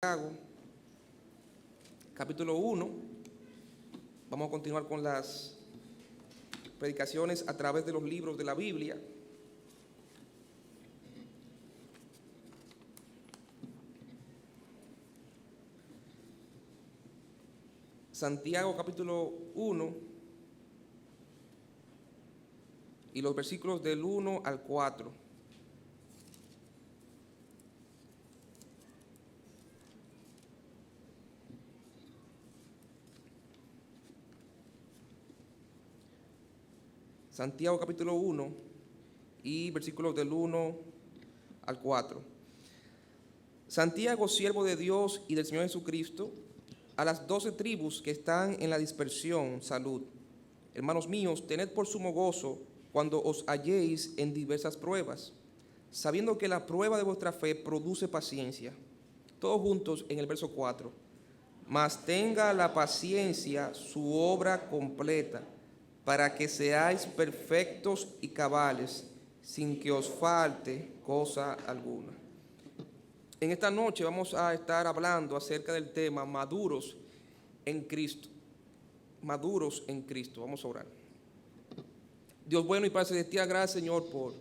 Santiago, capítulo 1. Vamos a continuar con las predicaciones a través de los libros de la Biblia. Santiago, capítulo 1, y los versículos del 1 al 4. Santiago capítulo 1 y versículos del 1 al 4. Santiago, siervo de Dios y del Señor Jesucristo, a las 12 tribus que están en la dispersión, salud. Hermanos míos, tened por sumo gozo cuando os halléis en diversas pruebas, sabiendo que la prueba de vuestra fe produce paciencia. Todos juntos en el verso 4. Mas tenga la paciencia su obra completa, para que seáis perfectos y cabales, sin que os falte cosa alguna. En esta noche vamos a estar hablando acerca del tema maduros en Cristo. Maduros en Cristo. Vamos a orar. Dios bueno y Padre celestial, gracias, Señor, por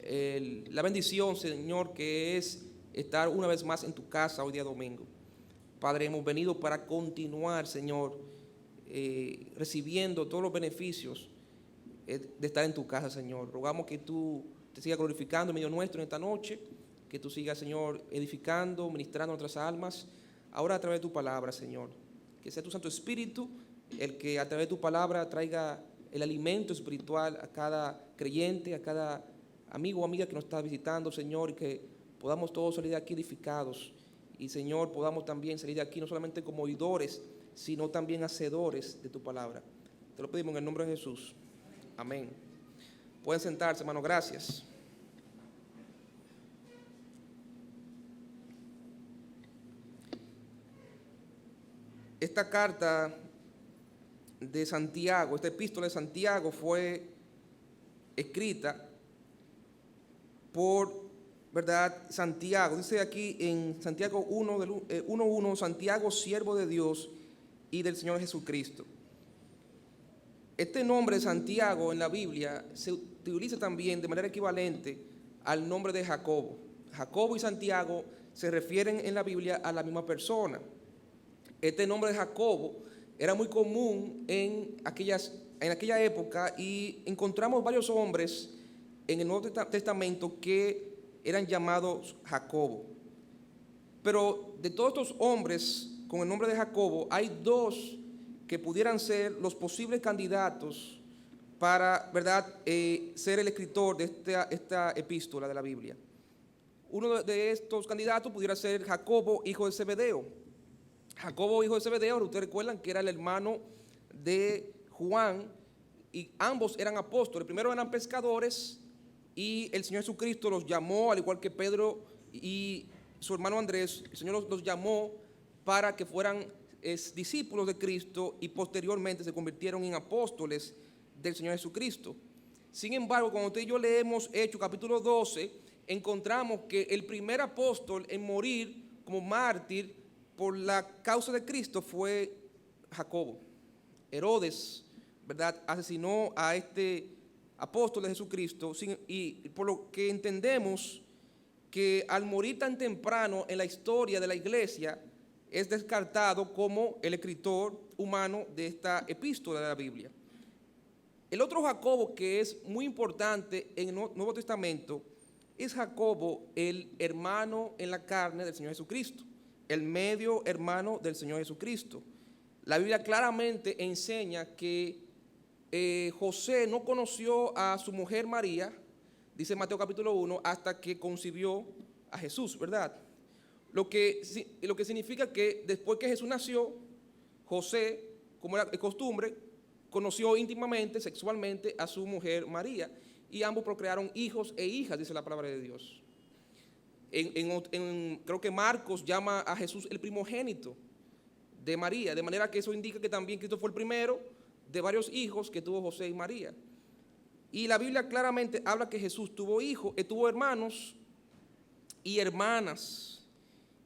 la bendición, Señor, que es estar una vez más en tu casa hoy día domingo. Padre, hemos venido para continuar, Señor, recibiendo todos los beneficios de estar en tu casa, Señor. Rogamos que tú te sigas glorificando en medio nuestro en esta noche, que tú sigas, Señor, edificando, ministrando nuestras almas, ahora a través de tu palabra, Señor. Que sea tu Santo Espíritu el que a través de tu palabra traiga el alimento espiritual a cada creyente, a cada amigo o amiga que nos está visitando, Señor, y que podamos todos salir de aquí edificados. Y, Señor, podamos también salir de aquí no solamente como oidores, sino también hacedores de tu palabra. Te lo pedimos en el nombre de Jesús. Amén. Pueden sentarse, hermano. Gracias. Esta carta de Santiago, esta epístola de Santiago fue escrita por, ¿verdad?, Santiago. Dice aquí en Santiago 1:1, Santiago, siervo de Dios y del Señor Jesucristo. Este nombre Santiago en la Biblia se utiliza también de manera equivalente al nombre de Jacobo. Jacobo y Santiago se refieren en la Biblia a la misma persona. Este nombre de Jacobo era muy común en aquella época, y encontramos varios hombres en el Nuevo Testamento que eran llamados Jacobo. Pero de todos estos hombres con el nombre de Jacobo, hay dos que pudieran ser los posibles candidatos para, ¿verdad?, ser el escritor de esta epístola de la Biblia. Uno de estos candidatos pudiera ser Jacobo, hijo de Zebedeo. Jacobo, hijo de Zebedeo, ustedes recuerdan que era el hermano de Juan, y ambos eran apóstoles. Primero eran pescadores, y el Señor Jesucristo los llamó, al igual que Pedro y su hermano Andrés. El Señor los llamó para que fueran discípulos de Cristo, y posteriormente se convirtieron en apóstoles del Señor Jesucristo. Sin embargo, cuando usted y yo leemos Hechos capítulo 12, encontramos que el primer apóstol en morir como mártir por la causa de Cristo fue Jacobo. Herodes, ¿verdad?, asesinó a este apóstol de Jesucristo, y por lo que entendemos que al morir tan temprano en la historia de la iglesia, es descartado como el escritor humano de esta epístola de la Biblia. El otro Jacobo que es muy importante en el Nuevo Testamento es Jacobo, el hermano en la carne del Señor Jesucristo, el medio hermano del Señor Jesucristo. La Biblia claramente enseña que José no conoció a su mujer María, dice Mateo capítulo 1, hasta que concibió a Jesús, ¿verdad? Lo que significa que después que Jesús nació, José, como era de costumbre, conoció íntimamente, sexualmente, a su mujer María, y ambos procrearon hijos e hijas, dice la palabra de Dios. Creo que Marcos llama a Jesús el primogénito de María, de manera que eso indica que también Cristo fue el primero de varios hijos que tuvo José y María. Y la Biblia claramente habla que Jesús tuvo hijos, tuvo hermanos y hermanas.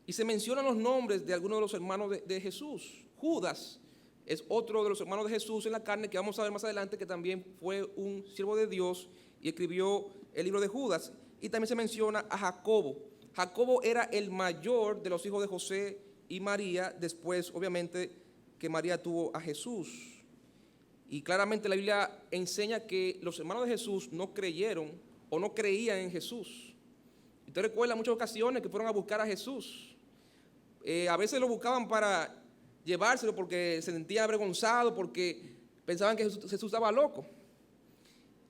Y se mencionan los nombres de algunos de los hermanos de Jesús. Judas es otro de los hermanos de Jesús en la carne, que vamos a ver más adelante, que también fue un siervo de Dios y escribió el libro de Judas. Y también se menciona a Jacobo. Jacobo era el mayor de los hijos de José y María, después obviamente que María tuvo a Jesús. Y claramente la Biblia enseña que los hermanos de Jesús no creyeron o no creían en Jesús. Usted recuerda muchas ocasiones que fueron a buscar a Jesús. A veces lo buscaban para llevárselo porque se sentían avergonzados, porque pensaban que Jesús estaba loco.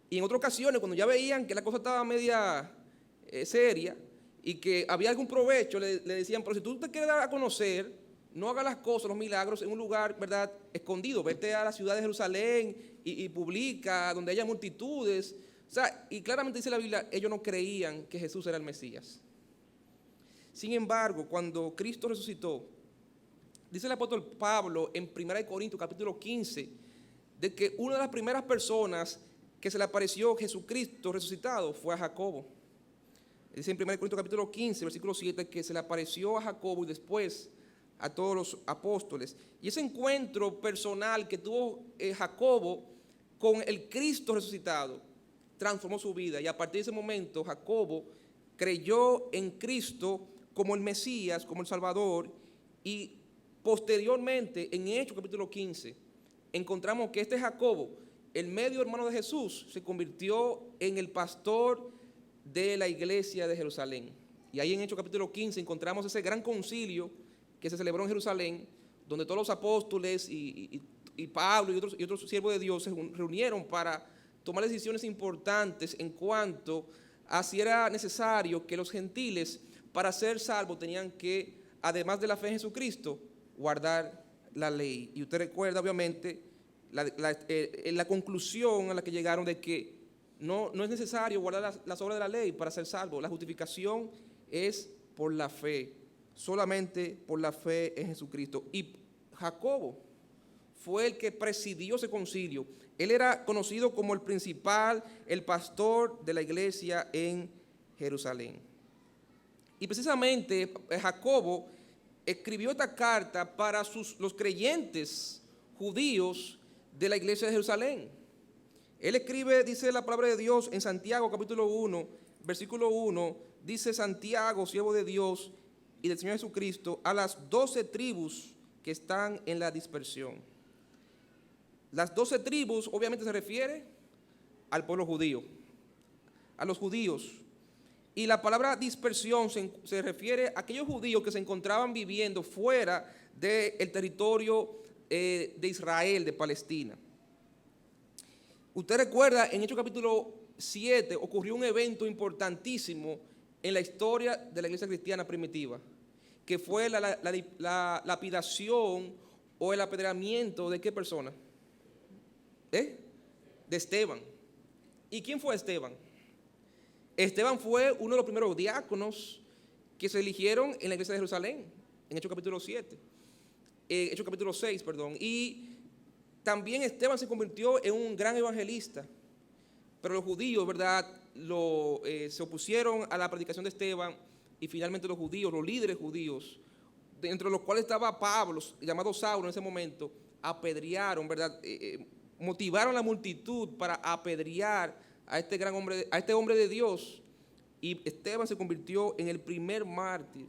Y en otras ocasiones, cuando ya veían que la cosa estaba media seria y que había algún provecho, le decían, pero si tú te quieres dar a conocer, no hagas las cosas, los milagros en un lugar, ¿verdad?, escondido. Vete a la ciudad de Jerusalén y publica donde haya multitudes. O sea, y claramente dice la Biblia, ellos no creían que Jesús era el Mesías. Sin embargo, cuando Cristo resucitó, dice el apóstol Pablo en 1 Corintios capítulo 15, de que una de las primeras personas que se le apareció Jesucristo resucitado fue a Jacobo. Dice en 1 Corintios capítulo 15, versículo 7, que se le apareció a Jacobo y después a todos los apóstoles. Y ese encuentro personal que tuvo Jacobo con el Cristo resucitado transformó su vida. Y a partir de ese momento Jacobo creyó en Cristo como el Mesías, como el Salvador. Y posteriormente, en Hechos capítulo 15, encontramos que este Jacobo, el medio hermano de Jesús, se convirtió en el pastor de la iglesia de Jerusalén. Y ahí en Hechos capítulo 15 encontramos ese gran concilio que se celebró en Jerusalén, donde todos los apóstoles y Pablo y otros siervos de Dios se reunieron para tomar decisiones importantes en cuanto a si era necesario que los gentiles, para ser salvos, tenían que, además de la fe en Jesucristo, guardar la ley. Y usted recuerda, obviamente, la conclusión a la que llegaron de que no es necesario guardar las obras de la ley para ser salvo. La justificación es por la fe, solamente por la fe en Jesucristo. Y Jacobo fue el que presidió ese concilio. Él era conocido como el principal, el pastor de la iglesia en Jerusalén. Y precisamente Jacobo escribió esta carta para los creyentes judíos de la iglesia de Jerusalén. Él escribe, dice la palabra de Dios en Santiago capítulo 1, versículo 1, dice: Santiago, siervo de Dios y del Señor Jesucristo, a las 12 tribus que están en la dispersión. Las 12 tribus obviamente se refiere al pueblo judío, a los judíos. Y la palabra dispersión se refiere a aquellos judíos que se encontraban viviendo fuera del territorio de Israel, de Palestina. Usted recuerda, en Hechos capítulo 7 ocurrió un evento importantísimo en la historia de la iglesia cristiana primitiva, que fue la lapidación o el apedreamiento ¿de qué persona? De Esteban. ¿Y quién fue Esteban? Esteban fue uno de los primeros diáconos que se eligieron en la iglesia de Jerusalén, en Hechos capítulo 7, Hechos capítulo 6, perdón. Y también Esteban se convirtió en un gran evangelista, pero los judíos, ¿verdad?, se opusieron a la predicación de Esteban, y finalmente los judíos, los líderes judíos, dentro de los cuales estaba Pablo, llamado Saulo en ese momento, apedrearon, ¿verdad?, motivaron a la multitud para apedrear a este gran hombre, a este hombre de Dios. Y Esteban se convirtió en el primer mártir,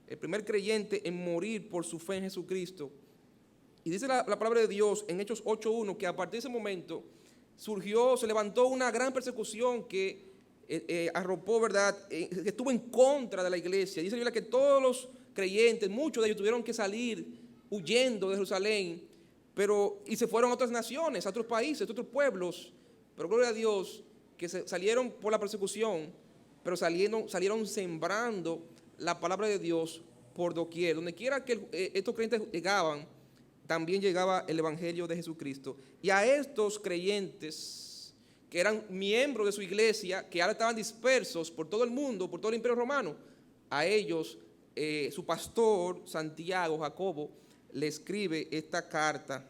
el primer creyente en morir por su fe en Jesucristo. Y dice la palabra de Dios en Hechos 8:1 que a partir de ese momento se levantó una gran persecución que arropó, ¿verdad?, que estuvo en contra de la iglesia. Dice la Biblia que todos los creyentes, muchos de ellos tuvieron que salir huyendo de Jerusalén, y se fueron a otras naciones, a otros países, a otros pueblos. Pero gloria a Dios que salieron por la persecución, pero salieron sembrando la palabra de Dios por doquier. Donde quiera que estos creyentes llegaban, también llegaba el evangelio de Jesucristo. Y a estos creyentes que eran miembros de su iglesia, que ahora estaban dispersos por todo el mundo, por todo el imperio romano, a ellos su pastor Santiago, Jacobo, le escribe esta carta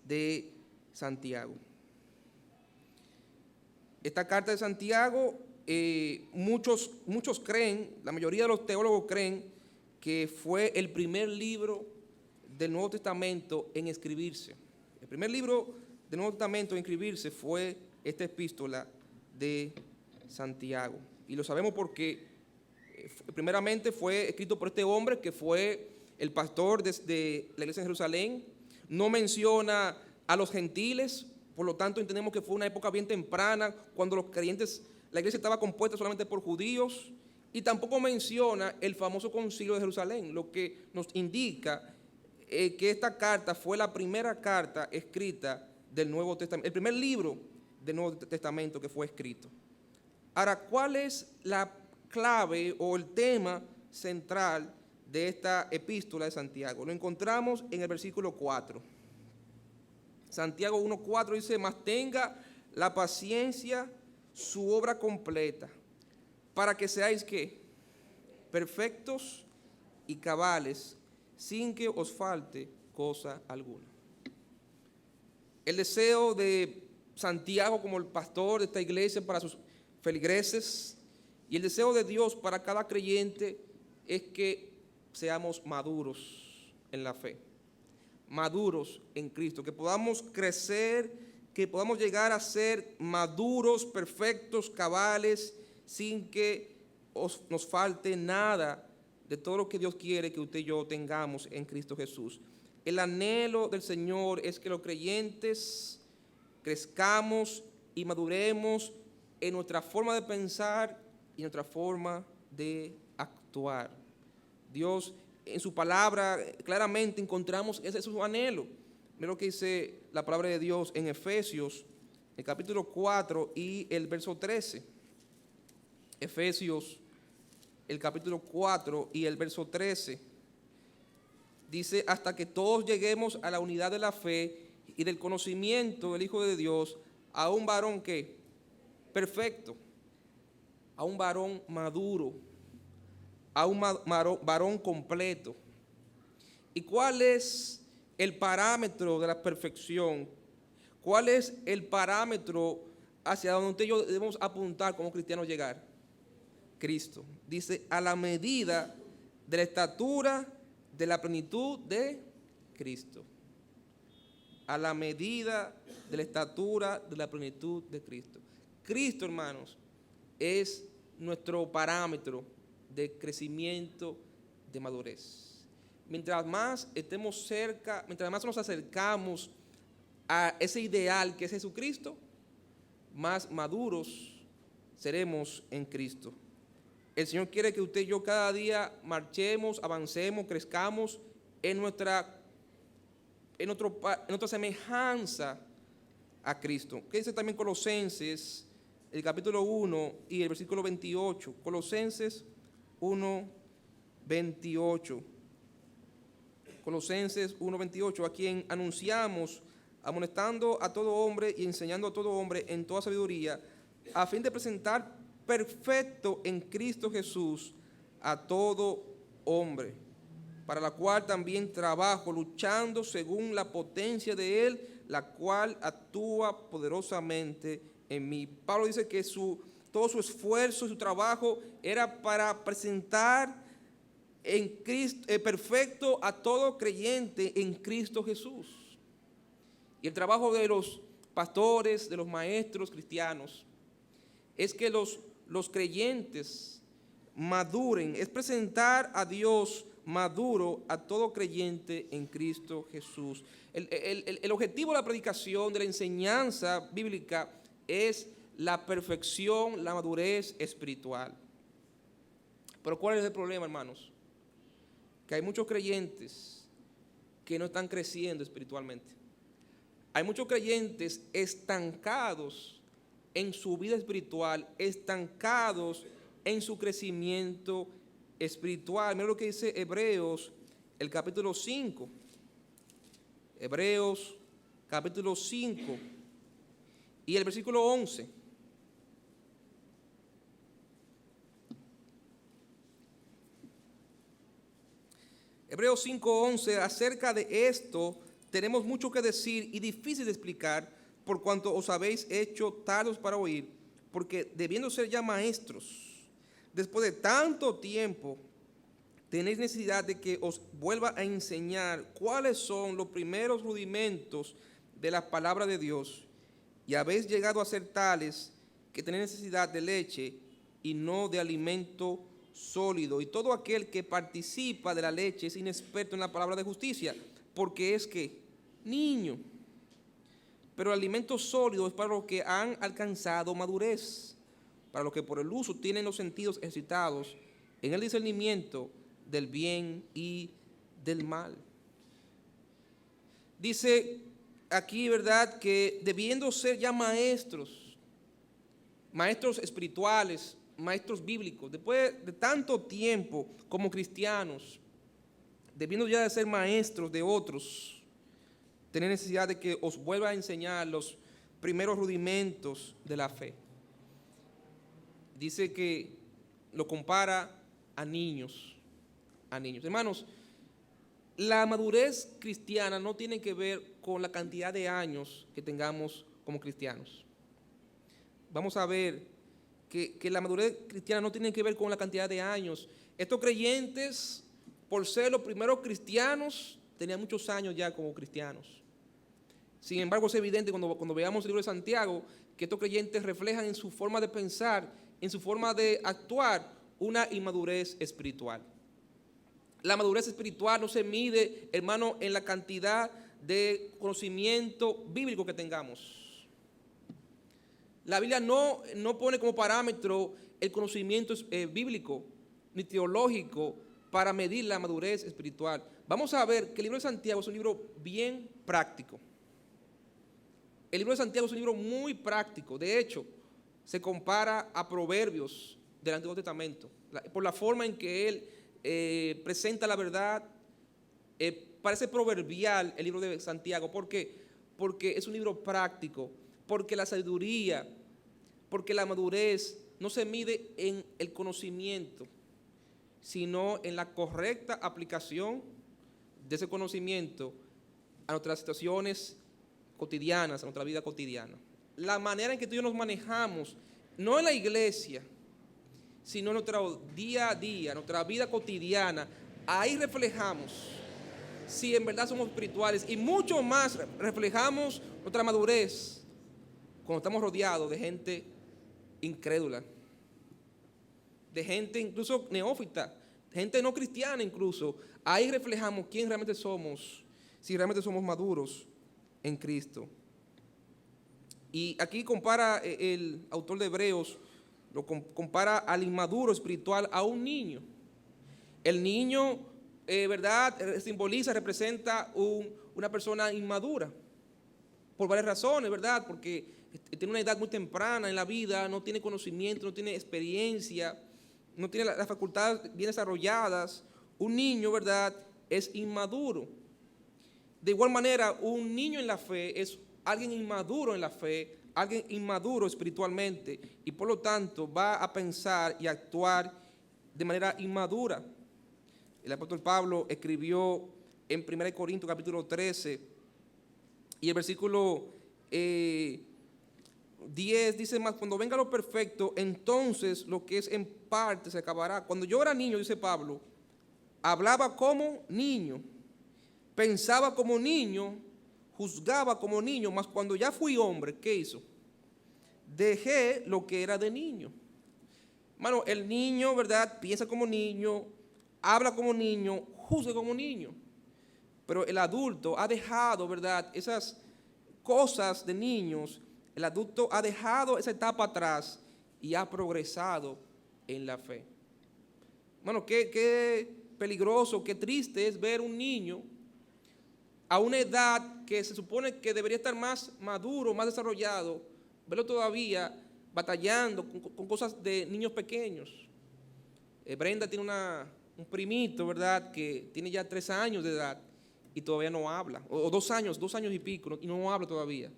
de Santiago. Esta carta de Santiago muchos creen, la mayoría de los teólogos creen que fue el primer libro del Nuevo Testamento en escribirse. El primer libro del Nuevo Testamento en escribirse fue esta epístola de Santiago. Y lo sabemos porque primeramente fue escrito por este hombre que fue el pastor de la iglesia de Jerusalén. No menciona a los gentiles, por lo tanto entendemos que fue una época bien temprana, cuando los creyentes, la iglesia estaba compuesta solamente por judíos, y tampoco menciona el famoso concilio de Jerusalén, lo que nos indica que esta carta fue la primera carta escrita del Nuevo Testamento, el primer libro del Nuevo Testamento que fue escrito. Ahora, ¿cuál es la clave o el tema central de esta epístola de Santiago? Lo encontramos en el versículo 4. Santiago 1:4 dice: mas tenga la paciencia su obra completa, para que seáis ¿qué? Perfectos y cabales, sin que os falte cosa alguna. El deseo de Santiago como el pastor de esta iglesia para sus feligreses y el deseo de Dios para cada creyente es que seamos maduros en la fe, maduros en Cristo, que podamos crecer, que podamos llegar a ser maduros, perfectos, cabales, sin que nos falte nada de todo lo que Dios quiere que usted y yo tengamos en Cristo Jesús. El anhelo del Señor es que los creyentes crezcamos y maduremos en nuestra forma de pensar y en nuestra forma de actuar. Dios en su palabra claramente encontramos ese es su anhelo. Mira lo que dice la palabra de Dios en Efesios, el capítulo 4 y el verso 13. Efesios, el capítulo 4 y el verso 13. Dice: hasta que todos lleguemos a la unidad de la fe y del conocimiento del Hijo de Dios, a un varón que perfecto, a un varón maduro, a un varón completo. ¿Y cuál es el parámetro de la perfección? ¿Cuál es el parámetro hacia donde usted y yo debemos apuntar como cristianos llegar? Cristo. Dice: a la medida de la estatura de la plenitud de Cristo. A la medida de la estatura de la plenitud de Cristo. Cristo, hermanos, es nuestro parámetro de crecimiento, de madurez. Mientras más estemos cerca, mientras más nos acercamos a ese ideal que es Jesucristo, más maduros seremos en Cristo. El Señor quiere que usted y yo cada día marchemos, avancemos, crezcamos en nuestra semejanza a Cristo. ¿Qué dice también Colosenses, el capítulo 1 y el versículo 28? Colosenses 1, 28. Colosenses 1, 28, a quien anunciamos, amonestando a todo hombre y enseñando a todo hombre en toda sabiduría, a fin de presentar perfecto en Cristo Jesús a todo hombre, para la cual también trabajo, luchando según la potencia de Él, la cual actúa poderosamente en mí. Pablo dice que todo su esfuerzo, su trabajo era para presentar en Cristo, perfecto a todo creyente en Cristo Jesús. Y el trabajo de los pastores, de los maestros cristianos, es que los creyentes maduren, es presentar a Dios maduro a todo creyente en Cristo Jesús. El objetivo de la predicación, de la enseñanza bíblica, es la perfección, la madurez espiritual. Pero ¿cuál es el problema, hermanos? Que hay muchos creyentes que no están creciendo espiritualmente. Hay muchos creyentes estancados en su vida espiritual, estancados en su crecimiento espiritual. Mira lo que dice Hebreos, el capítulo 5. Hebreos, capítulo 5 y el versículo 11. Hebreos 5:11, acerca de esto tenemos mucho que decir y difícil de explicar, por cuanto os habéis hecho tardos para oír, porque debiendo ser ya maestros, después de tanto tiempo, tenéis necesidad de que os vuelva a enseñar cuáles son los primeros rudimentos de la palabra de Dios, y habéis llegado a ser tales que tenéis necesidad de leche y no de alimento sólido. Y todo aquel que participa de la leche es inexperto en la palabra de justicia, porque es que niño. Pero el alimento sólido es para los que han alcanzado madurez, para los que por el uso tienen los sentidos ejercitados en el discernimiento del bien y del mal. Dice aquí, ¿verdad?, que debiendo ser ya maestros espirituales, maestros bíblicos, después de tanto tiempo como cristianos, debiendo ya de ser maestros de otros, tener necesidad de que os vuelva a enseñar los primeros rudimentos de la fe. Dice que lo compara a niños. Hermanos, la madurez cristiana no tiene que ver con la cantidad de años que tengamos como cristianos. Vamos a ver que la madurez cristiana no tiene que ver con la cantidad de años. Estos creyentes, por ser los primeros cristianos, tenían muchos años ya como cristianos. Sin embargo, es evidente cuando veamos el libro de Santiago que estos creyentes reflejan en su forma de pensar, en su forma de actuar, una inmadurez espiritual. La madurez espiritual no se mide, hermano, en la cantidad de conocimiento bíblico que tengamos. La Biblia no pone como parámetro el conocimiento bíblico ni teológico para medir la madurez espiritual. Vamos a ver que el libro de Santiago es un libro bien práctico. El libro de Santiago es un libro muy práctico. De hecho, se compara a Proverbios del Antiguo Testamento por la forma en que él presenta la verdad. Parece proverbial el libro de Santiago. ¿Por qué? Porque es un libro práctico, porque la sabiduría, porque la madurez no se mide en el conocimiento, sino en la correcta aplicación de ese conocimiento a nuestras situaciones cotidianas, a nuestra vida cotidiana. La manera en que tú y yo nos manejamos, no en la iglesia, sino en nuestro día a día, nuestra vida cotidiana, ahí reflejamos si en verdad somos espirituales, y mucho más reflejamos nuestra madurez cuando estamos rodeados de gente incrédula, de gente incluso neófita, gente no cristiana incluso. Ahí reflejamos quién realmente somos, si realmente somos maduros en Cristo. Y aquí compara el autor de Hebreos, lo compara al inmaduro espiritual a un niño. El niño, ¿verdad?, simboliza, representa una persona inmadura, por varias razones, ¿verdad? Porque tiene una edad muy temprana en la vida, no tiene conocimiento, no tiene experiencia, no tiene las facultades bien desarrolladas. Un niño, ¿verdad?, es inmaduro. De igual manera, un niño en la fe es alguien inmaduro en la fe, alguien inmaduro espiritualmente, y por lo tanto va a pensar y actuar de manera inmadura. El apóstol Pablo escribió en 1 Corintios capítulo 13 y el versículo 10 dice más: cuando venga lo perfecto, entonces lo que es en parte se acabará. Cuando yo era niño, dice Pablo, hablaba como niño, pensaba como niño, juzgaba como niño, mas cuando ya fui hombre, ¿qué hizo? Dejé lo que era de niño. Hermano, el niño, ¿verdad?, piensa como niño, habla como niño, juzga como niño. Pero el adulto ha dejado, ¿verdad?, esas cosas de niños. El adulto ha dejado esa etapa atrás y ha progresado en la fe. Bueno, qué peligroso, qué triste es ver un niño a una edad que se supone que debería estar más maduro, más desarrollado, verlo todavía batallando con cosas de niños pequeños. Brenda tiene un primito, ¿verdad?, que tiene ya 3 años de edad y todavía no habla, o 2 años y pico, y no habla todavía.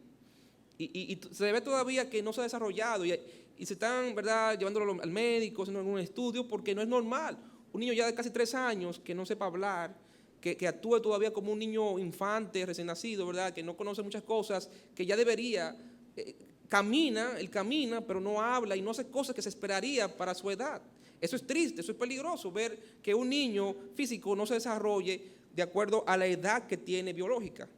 Y se ve todavía que no se ha desarrollado, y se están, ¿verdad?, llevándolo al médico, haciendo algún estudio, porque no es normal. Un niño ya de casi 3 años que no sepa hablar, que actúe todavía como un niño infante, recién nacido, ¿verdad?, que no conoce muchas cosas, que ya debería él camina, pero no habla y no hace cosas que se esperaría para su edad. Eso es triste, eso es peligroso, ver que un niño físico no se desarrolle de acuerdo a la edad que tiene biológica.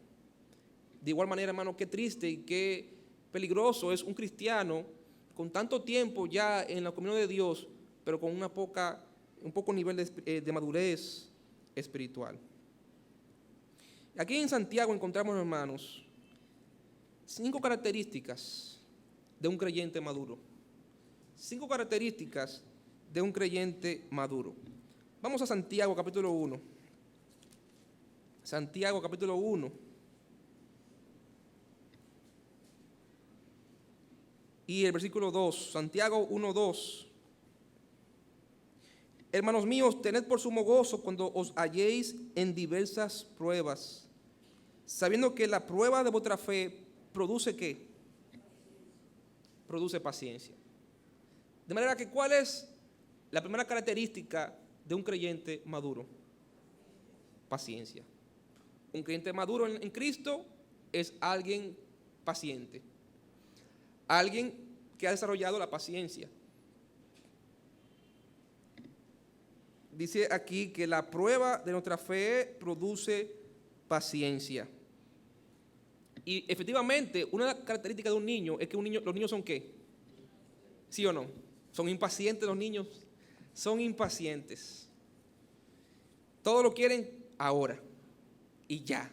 De igual manera, hermano, qué triste y qué peligroso es un cristiano con tanto tiempo ya en la comunión de Dios, pero con un poco nivel de madurez espiritual. Aquí en Santiago encontramos, hermanos, 5 características de un creyente maduro. 5 características de un creyente maduro. Vamos a Santiago capítulo 1. Santiago capítulo 1. Y el versículo 2, Santiago 1:2. Hermanos míos, tened por sumo gozo cuando os halléis en diversas pruebas, sabiendo que la prueba de vuestra fe produce ¿qué? Produce paciencia. De manera que, ¿cuál es la primera característica de un creyente maduro? Paciencia. Un creyente maduro en Cristo es alguien paciente. Alguien que ha desarrollado la paciencia. Dice aquí que la prueba de nuestra fe produce paciencia. Y efectivamente, una característica de un niño es que los niños son ¿qué? ¿Sí o no? ¿Son impacientes los niños? Son impacientes. Todo lo quieren ahora y ya.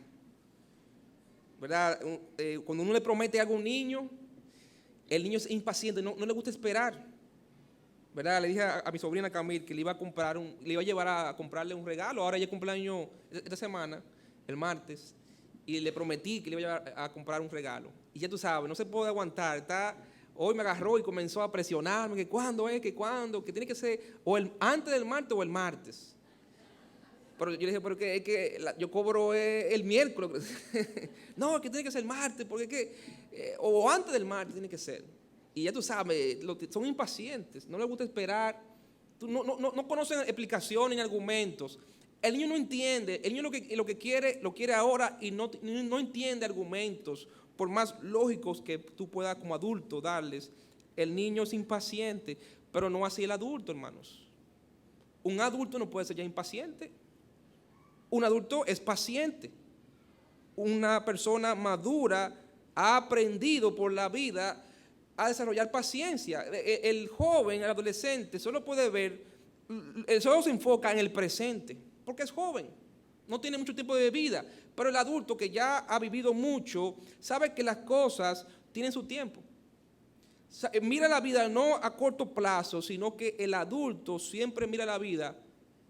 ¿Verdad? Cuando uno le promete algo a un niño, el niño es impaciente, no le gusta esperar. ¿Verdad? Le dije a mi sobrina Camil que le iba a llevar a comprarle un regalo. Ahora ya cumpleaños esta semana, el martes, y le prometí que le iba a llevar a comprar un regalo. Y ya tú sabes, no se puede aguantar. Hoy me agarró y comenzó a presionarme, que cuándo, que tiene que ser antes del martes o el martes. Pero yo le dije, pero yo cobro el miércoles. No, que tiene que ser el martes, porque o antes del martes tiene que ser. Y ya tú sabes, son impacientes, no les gusta esperar, no conocen explicaciones ni argumentos. El niño no entiende, el niño lo que quiere, lo quiere ahora y no entiende argumentos, por más lógicos que tú puedas como adulto darles. El niño es impaciente, pero no así el adulto, hermanos. Un adulto no puede ser ya impaciente. Un adulto es paciente. Una persona madura ha aprendido por la vida a desarrollar paciencia. El joven, el adolescente, solo se enfoca en el presente, porque es joven, no tiene mucho tiempo de vida. Pero el adulto que ya ha vivido mucho, sabe que las cosas tienen su tiempo. Mira la vida no a corto plazo, sino que el adulto siempre mira la vida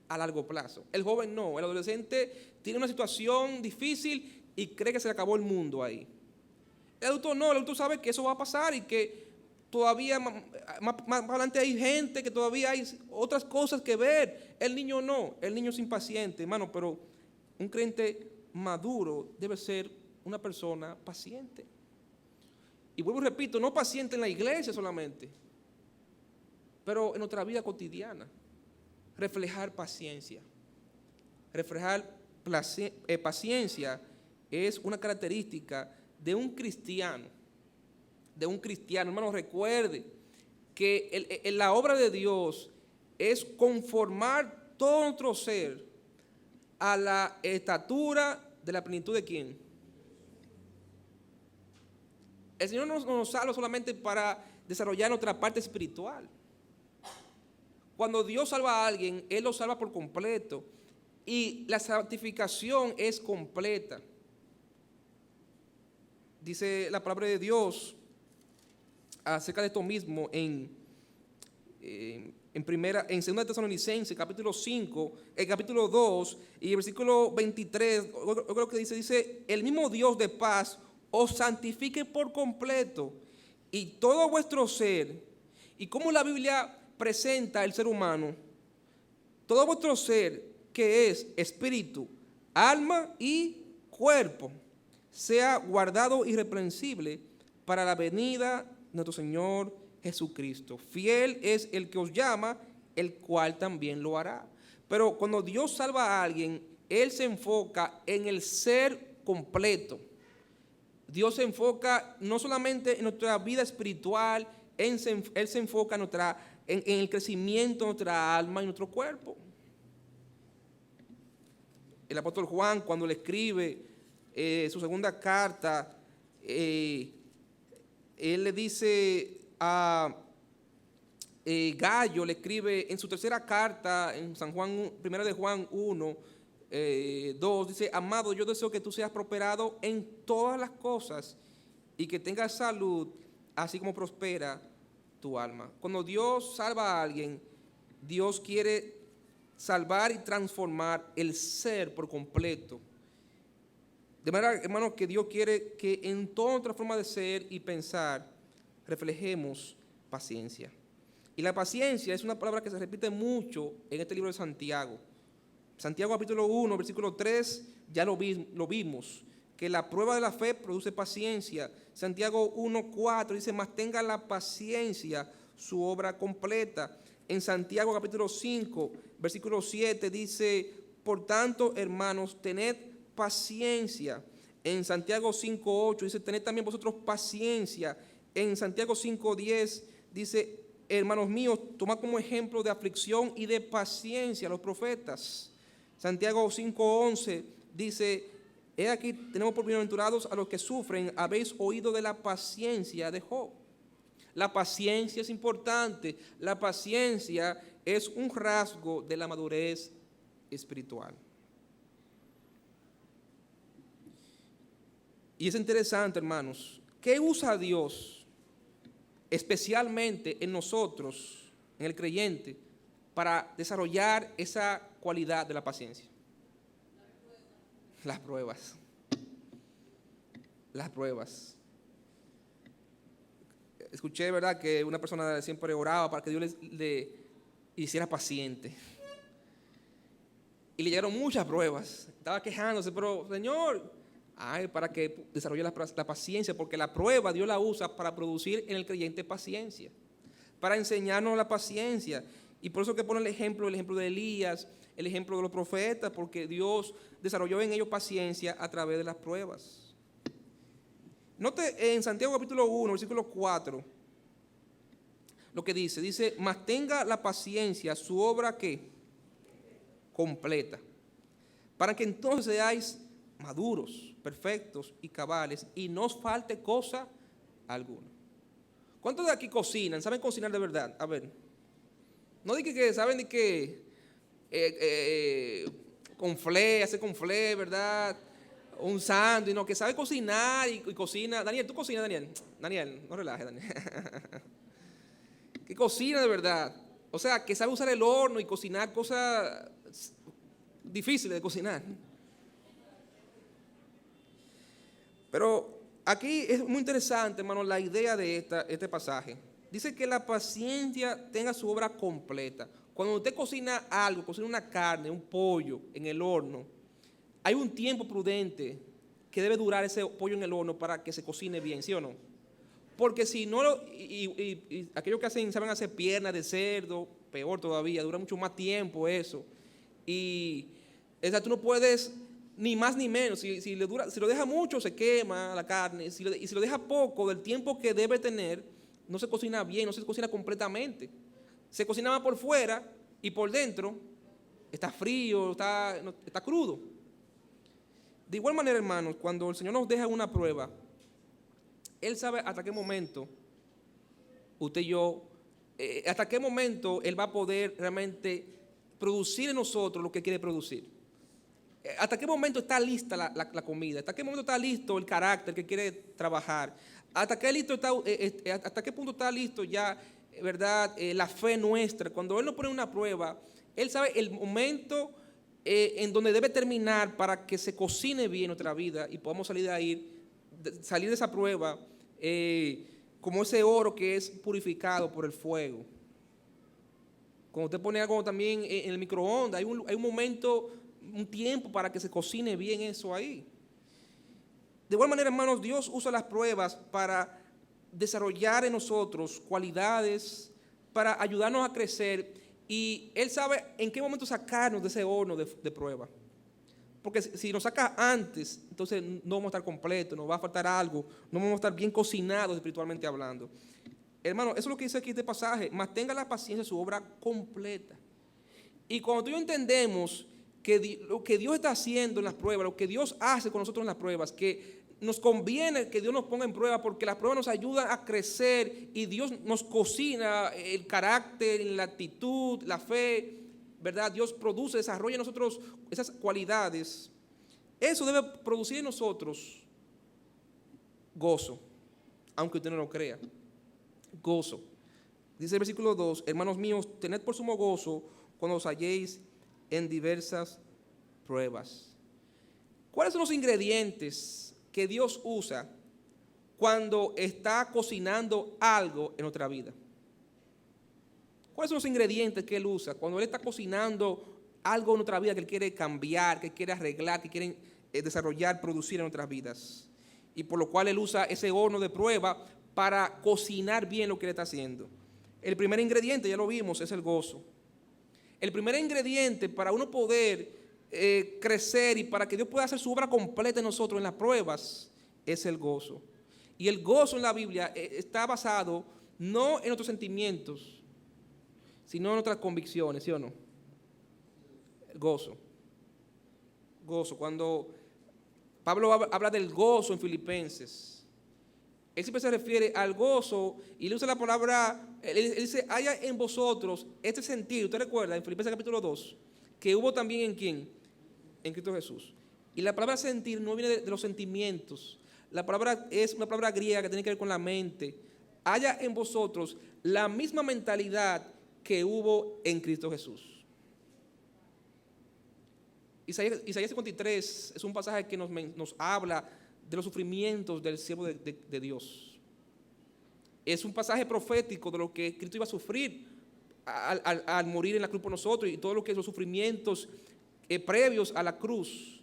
a largo plazo. El joven no, el adolescente tiene una situación difícil y cree que se le acabó el mundo ahí. El adulto no, el adulto sabe que eso va a pasar y que todavía más adelante hay gente, que todavía hay otras cosas que ver. El niño no, el niño es impaciente, hermano, pero un creyente maduro debe ser una persona paciente. Y vuelvo y repito, no paciente en la iglesia solamente, pero en nuestra vida cotidiana. Reflejar paciencia. Reflejar paciencia es una característica de un cristiano. Hermano, recuerde que la obra de Dios es conformar todo nuestro ser a la estatura de la plenitud de ¿quién? El Señor no nos salva solamente para desarrollar nuestra parte espiritual. Cuando Dios salva a alguien, Él lo salva por completo. Y la santificación es completa. Dice la palabra de Dios acerca de esto mismo en 2 Tesalonicenses, capítulo 5, el capítulo 2 y el versículo 23, yo creo que dice, el mismo Dios de paz os santifique por completo y todo vuestro ser. Y como la Biblia presenta el ser humano, todo vuestro ser, que es espíritu, alma y cuerpo, sea guardado irreprensible para la venida de nuestro Señor Jesucristo. Fiel es el que os llama, el cual también lo hará. Pero cuando Dios salva a alguien, Él se enfoca en el ser completo. Dios se enfoca no solamente en nuestra vida espiritual, Él se enfoca en el crecimiento de nuestra alma y nuestro cuerpo. El apóstol Juan, cuando le escribe su segunda carta, él le dice a Gallo, le escribe en su tercera carta, en primera de Juan 1, 2, dice: amado, yo deseo que tú seas prosperado en todas las cosas y que tengas salud, así como prospera tu alma. Cuando Dios salva a alguien, Dios quiere salvar y transformar el ser por completo. De manera, hermanos, que Dios quiere que en toda nuestra forma de ser y pensar reflejemos paciencia. Y la paciencia es una palabra que se repite mucho en este libro de Santiago. Santiago capítulo 1, versículo 3, ya lo vimos, que la prueba de la fe produce paciencia. Santiago 1, 4 dice: mas tenga la paciencia su obra completa. En Santiago capítulo 5, versículo 7 dice: por tanto, hermanos, tened paciencia. En Santiago 5, 8 dice: tened también vosotros paciencia. En Santiago 5, 10 dice: hermanos míos, tomad como ejemplo de aflicción y de paciencia a los profetas. Santiago 5:11 dice: he aquí tenemos por bienaventurados a los que sufren, habéis oído de la paciencia de Job. La paciencia es importante, la paciencia es un rasgo de la madurez espiritual. Y es interesante, hermanos, ¿qué usa Dios especialmente en nosotros, en el creyente, para desarrollar esa cualidad de la paciencia? Las pruebas. Las pruebas. Escuché, ¿verdad?, que una persona siempre oraba para que Dios le hiciera paciente. Y le llegaron muchas pruebas. Estaba quejándose, pero Señor, para que desarrolle la paciencia, porque la prueba Dios la usa para producir en el creyente paciencia, para enseñarnos la paciencia. Y por eso que pone el ejemplo de Elías, el ejemplo de los profetas, porque Dios desarrolló en ellos paciencia a través de las pruebas. Note en Santiago capítulo 1, versículo 4, lo que dice: mas tenga la paciencia su obra ¿qué? Completa, para que entonces seáis maduros, perfectos y cabales, y no os falte cosa alguna. ¿Cuántos de aquí cocinan? ¿Saben cocinar de verdad? A ver. No digan que saben de que hacer conflé, ¿verdad? Un sándwich, no, que sabe cocinar y cocina. Daniel, ¿tú cocinas, Daniel? Daniel, no relajes, Daniel. Que cocina de verdad. O sea, que sabe usar el horno y cocinar cosas difíciles de cocinar. Pero aquí es muy interesante, hermano, la idea de este pasaje. Dice que la paciencia tenga su obra completa. Cuando usted cocina algo, cocina una carne, un pollo en el horno, hay un tiempo prudente que debe durar ese pollo en el horno para que se cocine bien, ¿sí o no? Porque si no, y aquellos que saben hacer piernas de cerdo, peor todavía, dura mucho más tiempo eso. Y tú no puedes ni más ni menos. Si lo deja mucho, se quema la carne. Y si lo deja poco del tiempo que debe tener, no se cocina bien, no se cocina completamente. Se cocina más por fuera y por dentro está frío, está crudo. De igual manera, hermanos, cuando el Señor nos deja una prueba, Él sabe hasta qué momento usted y yo, hasta qué momento Él va a poder realmente producir en nosotros lo que quiere producir. Hasta qué momento está lista la comida, hasta qué momento está listo el carácter que quiere trabajar, hasta qué punto está listo ya, ¿verdad?, la fe nuestra. Cuando Él nos pone una prueba, Él sabe el momento en donde debe terminar para que se cocine bien nuestra vida y podamos salir de esa prueba como ese oro que es purificado por el fuego. Cuando usted pone algo también en el microondas, hay un momento, un tiempo para que se cocine bien eso ahí. De igual manera, hermanos, Dios usa las pruebas para desarrollar en nosotros cualidades, para ayudarnos a crecer, y Él sabe en qué momento sacarnos de ese horno de prueba. Porque si nos saca antes, entonces no vamos a estar completos, nos va a faltar algo, no vamos a estar bien cocinados espiritualmente hablando. Hermano, eso es lo que dice aquí este pasaje. Mantenga la paciencia, su obra completa. Y cuando tú y yo entendemos que lo que Dios está haciendo en las pruebas, lo que Dios hace con nosotros en las pruebas, que nos conviene que Dios nos ponga en prueba porque las pruebas nos ayudan a crecer y Dios nos cocina el carácter, la actitud, la fe, ¿verdad? Dios produce, desarrolla en nosotros esas cualidades. Eso debe producir en nosotros gozo, aunque usted no lo crea. Gozo. Dice el versículo 2, hermanos míos, tened por sumo gozo cuando os halléis en diversas pruebas. ¿Cuáles son los ingredientes que Dios usa cuando está cocinando algo en nuestra vida? ¿Cuáles son los ingredientes que Él usa cuando Él está cocinando algo en nuestra vida que Él quiere cambiar, que quiere arreglar, que quiere desarrollar, producir en nuestras vidas? Y por lo cual Él usa ese horno de prueba para cocinar bien lo que Él está haciendo. El primer ingrediente, ya lo vimos, es el gozo. El primer ingrediente para uno poder crecer y para que Dios pueda hacer su obra completa en nosotros en las pruebas es el gozo. Y el gozo en la Biblia está basado no en nuestros sentimientos, sino en nuestras convicciones, ¿sí o no? El gozo. Gozo. Cuando Pablo habla del gozo en Filipenses, él siempre se refiere al gozo y le usa la palabra, él dice, haya en vosotros este sentir. Usted recuerda en Filipenses capítulo 2, que hubo también en ¿quién? En Cristo Jesús. Y la palabra sentir no viene de los sentimientos. La palabra es una palabra griega que tiene que ver con la mente. Haya en vosotros la misma mentalidad que hubo en Cristo Jesús. Isaías 53 es un pasaje que nos habla de los sufrimientos del siervo de Dios. Es un pasaje profético de lo que Cristo iba a sufrir al morir en la cruz por nosotros y todo lo que es los sufrimientos previos a la cruz.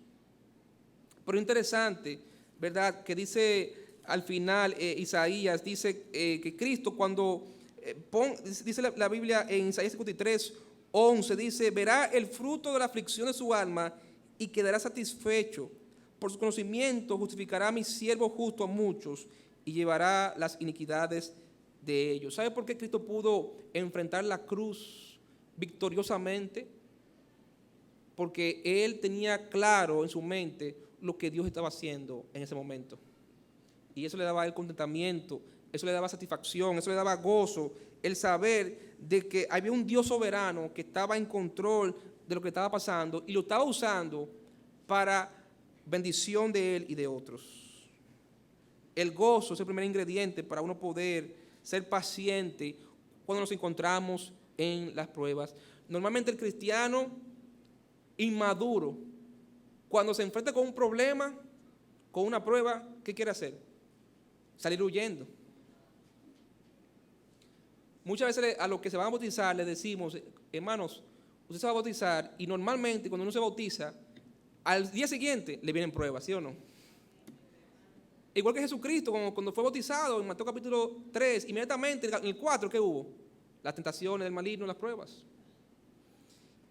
Pero interesante, ¿verdad? Que dice al final Isaías, dice que Cristo cuando, dice la Biblia en Isaías 53, 11, dice, verá el fruto de la aflicción de su alma y quedará satisfecho. Por su conocimiento justificará a mi siervo justo a muchos y llevará las iniquidades de ellos. ¿Sabe por qué Cristo pudo enfrentar la cruz victoriosamente? Porque Él tenía claro en su mente lo que Dios estaba haciendo en ese momento. Y eso le daba a Él contentamiento, eso le daba satisfacción, eso le daba gozo, el saber de que había un Dios soberano que estaba en control de lo que estaba pasando y lo estaba usando para bendición de Él y de otros. El gozo es el primer ingrediente para uno poder ser paciente cuando nos encontramos en las pruebas. Normalmente el cristiano inmaduro, cuando se enfrenta con un problema, con una prueba, ¿qué quiere hacer? Salir huyendo. Muchas veces a los que se van a bautizar les decimos, hermanos, usted se va a bautizar y normalmente cuando uno se bautiza, al día siguiente le vienen pruebas, ¿sí o no? Igual que Jesucristo, cuando fue bautizado en Mateo capítulo 3, inmediatamente en el 4, ¿qué hubo? Las tentaciones del maligno, las pruebas.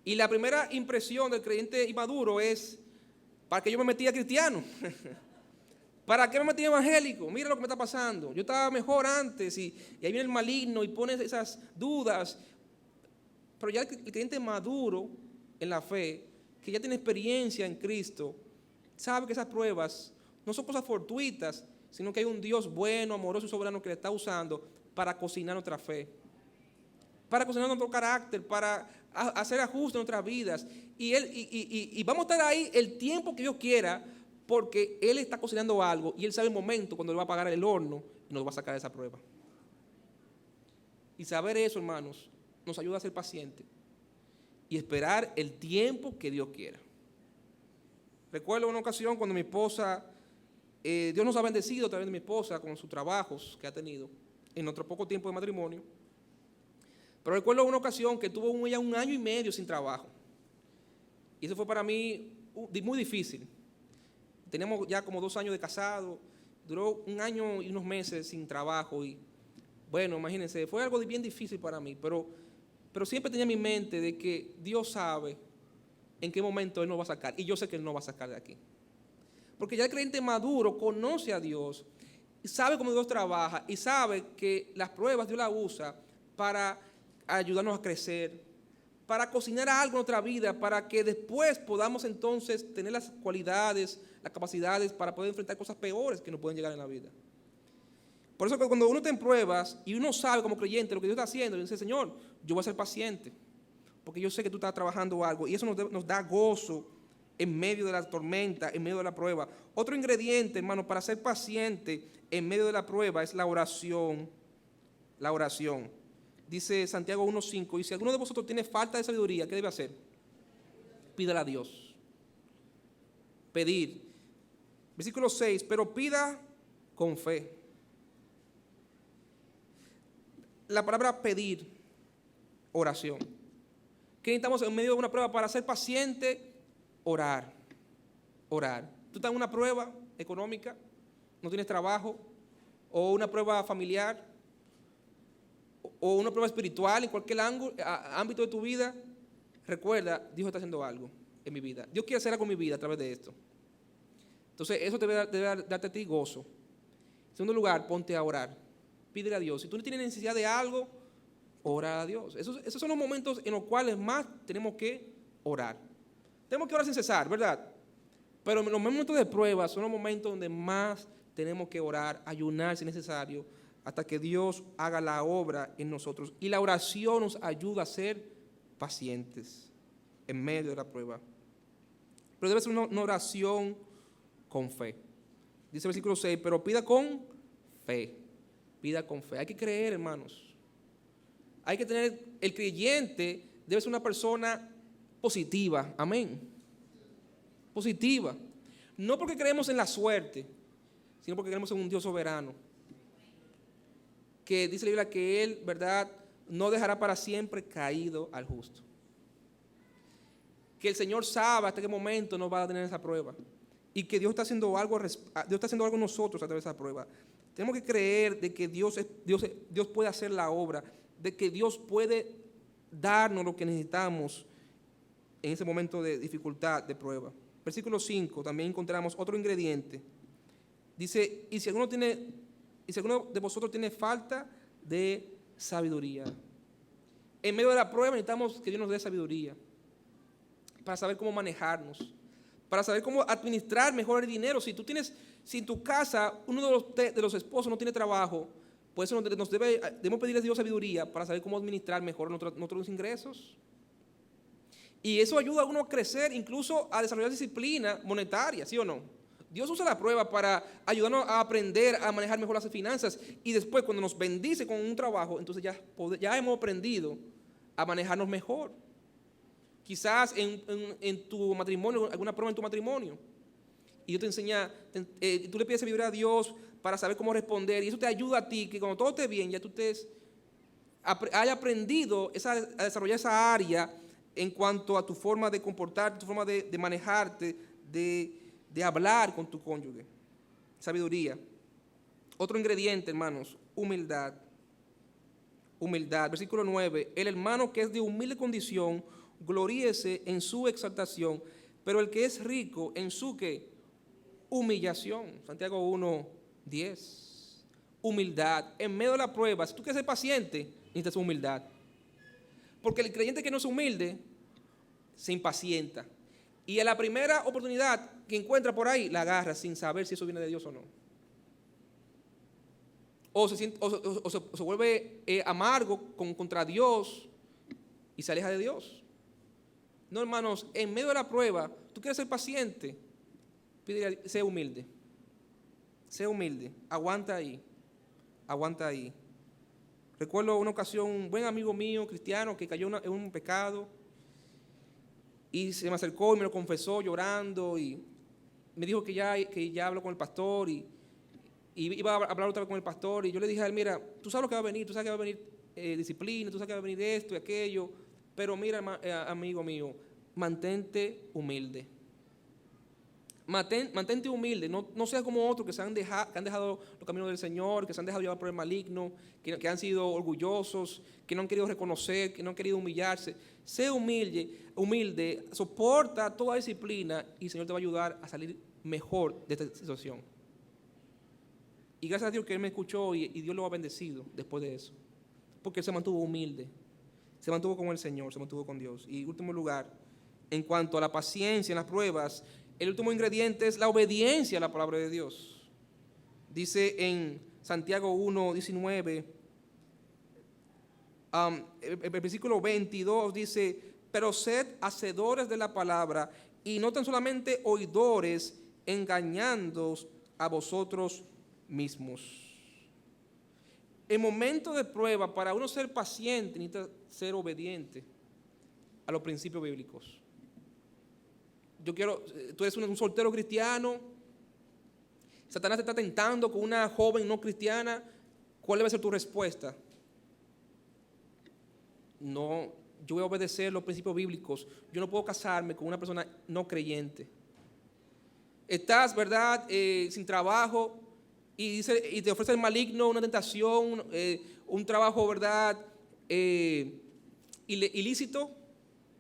Y la primera impresión del creyente inmaduro es, ¿para qué yo me metí a cristiano? ¿Para qué me metí evangélico? Mira lo que me está pasando. Yo estaba mejor antes y ahí viene el maligno y pone esas dudas. Pero ya el creyente maduro en la fe, que ya tiene experiencia en Cristo, sabe que esas pruebas no son cosas fortuitas, sino que hay un Dios bueno, amoroso y soberano que le está usando para cocinar nuestra fe, para cocinar nuestro carácter, para hacer ajustes en nuestras vidas. Y vamos a estar ahí el tiempo que Dios quiera, porque Él está cocinando algo y Él sabe el momento cuando Él va a apagar el horno y nos va a sacar esa prueba. Y saber eso, hermanos, nos ayuda a ser pacientes y esperar el tiempo que Dios quiera. Recuerdo una ocasión cuando mi esposa, Dios nos ha bendecido a través de mi esposa con sus trabajos que ha tenido en nuestro poco tiempo de matrimonio. Pero recuerdo una ocasión que tuvo ella un año y medio sin trabajo. Y eso fue para mí muy difícil. Teníamos ya como 2 años de casado, duró 1 año y unos meses sin trabajo y bueno, imagínense, fue algo bien difícil para mí, pero siempre tenía en mi mente de que Dios sabe en qué momento Él nos va a sacar. Y yo sé que Él nos va a sacar de aquí. Porque ya el creyente maduro conoce a Dios, sabe cómo Dios trabaja y sabe que las pruebas Dios las usa para ayudarnos a crecer, para cocinar algo en nuestra vida, para que después podamos entonces tener las cualidades, las capacidades para poder enfrentar cosas peores que nos pueden llegar en la vida. Por eso que cuando uno está en pruebas y uno sabe como creyente lo que Dios está haciendo, y dice, Señor, yo voy a ser paciente, porque yo sé que tú estás trabajando algo, y eso nos da gozo en medio de la tormenta, en medio de la prueba. Otro ingrediente, hermano, para ser paciente en medio de la prueba es la oración. La oración. Dice Santiago 1:5, y si alguno de vosotros tiene falta de sabiduría, ¿qué debe hacer? Pídala a Dios. Pedir. Versículo 6, pero pida con fe. La palabra pedir, oración. ¿Qué necesitamos en medio de una prueba para ser paciente? Orar. Orar. Tú estás en una prueba económica, no tienes trabajo, o una prueba familiar, o una prueba espiritual en cualquier ámbito de tu vida. Recuerda, Dios está haciendo algo en mi vida. Dios quiere hacer algo en mi vida a través de esto. Entonces, eso debe darte a ti gozo. En segundo lugar, ponte a orar. Pídele a Dios. Si tú no tienes necesidad de algo, ora a Dios. Esos son los momentos en los cuales más tenemos que orar. Tenemos que orar sin cesar, ¿verdad? Pero los momentos de prueba son los momentos donde más tenemos que orar, ayunar si es necesario, hasta que Dios haga la obra en nosotros. Y la oración nos ayuda a ser pacientes en medio de la prueba. Pero debe ser una oración con fe. Dice el versículo 6, pero pida con fe. Pida con fe. Hay que creer, hermanos. Hay que tener, el creyente debe ser una persona positiva. Amén. Positiva. No porque creemos en la suerte, sino porque creemos en un Dios soberano. Que dice la Biblia que Él, ¿verdad?, no dejará para siempre caído al justo. Que el Señor sabe hasta qué momento nos va a tener esa prueba. Y que Dios está haciendo algo en nosotros a través de esa prueba. Tenemos que creer de que Dios puede hacer la obra, de que Dios puede darnos lo que necesitamos en ese momento de dificultad, de prueba. Versículo 5, también encontramos otro ingrediente. Dice, y si alguno de vosotros tiene falta de sabiduría. En medio de la prueba necesitamos que Dios nos dé sabiduría para saber cómo manejarnos, para saber cómo administrar mejor el dinero. Si en tu casa uno de los esposos no tiene trabajo, pues debemos pedirle a Dios sabiduría para saber cómo administrar mejor nuestros ingresos. Y eso ayuda a uno a crecer, incluso a desarrollar disciplina monetaria, ¿sí o no? Dios usa la prueba para ayudarnos a aprender a manejar mejor las finanzas. Y después, cuando nos bendice con un trabajo, entonces ya hemos aprendido a manejarnos mejor. Quizás en tu matrimonio, alguna prueba en tu matrimonio. Y Dios te enseña, tú le pides sabiduría a Dios para saber cómo responder. Y eso te ayuda a ti, que cuando todo esté bien, ya tú hayas aprendido a desarrollar esa área en cuanto a tu forma de comportarte, tu forma de manejarte, de hablar con tu cónyuge. Sabiduría. Otro ingrediente, hermanos, humildad. Humildad. Versículo 9. El hermano que es de humilde condición, gloríese en su exaltación, pero el que es rico en su ¿qué? Humillación. Santiago 1:10. Humildad. En medio de la prueba, si tú quieres ser paciente, necesitas humildad. Porque el creyente que no es humilde se impacienta. Y a la primera oportunidad que encuentra por ahí, la agarra sin saber si eso viene de Dios o no. O se vuelve amargo contra Dios y se aleja de Dios. No, hermanos, en medio de la prueba, tú quieres ser paciente, sé humilde. Sé humilde. Aguanta ahí. Aguanta ahí. Recuerdo una ocasión, un buen amigo mío, cristiano, que cayó en un pecado. Y se me acercó y me lo confesó llorando y me dijo que ya habló con el pastor y iba a hablar otra vez con el pastor. Y yo le dije a él, mira, tú sabes lo que va a venir, tú sabes que va a venir disciplina, tú sabes que va a venir esto y aquello. Pero mira, amigo mío, mantente humilde. Mantente humilde, no seas como otros que han dejado los caminos del Señor, que se han dejado llevar por el maligno, que han sido orgullosos, que no han querido reconocer, que no han querido humillarse. Sé humilde, soporta toda disciplina y el Señor te va a ayudar a salir mejor de esta situación. Y gracias a Dios que Él me escuchó y Dios lo ha bendecido después de eso. Porque Él se mantuvo humilde, se mantuvo con el Señor, se mantuvo con Dios. Y en último lugar, en cuanto a la paciencia en las pruebas, el último ingrediente es la obediencia a la palabra de Dios. Dice en Santiago 1:19, el versículo 22 dice: pero sed hacedores de la palabra y no tan solamente oidores, engañándoos a vosotros mismos. En momentos de prueba, para uno ser paciente, necesita ser obediente a los principios bíblicos. Tú eres un soltero cristiano, Satanás te está tentando con una joven no cristiana, ¿cuál debe ser tu respuesta? No, yo voy a obedecer los principios bíblicos. Yo no puedo casarme con una persona no creyente. Estás, ¿verdad?, sin trabajo y te ofrece el maligno una tentación, un trabajo, ¿verdad?, ilícito.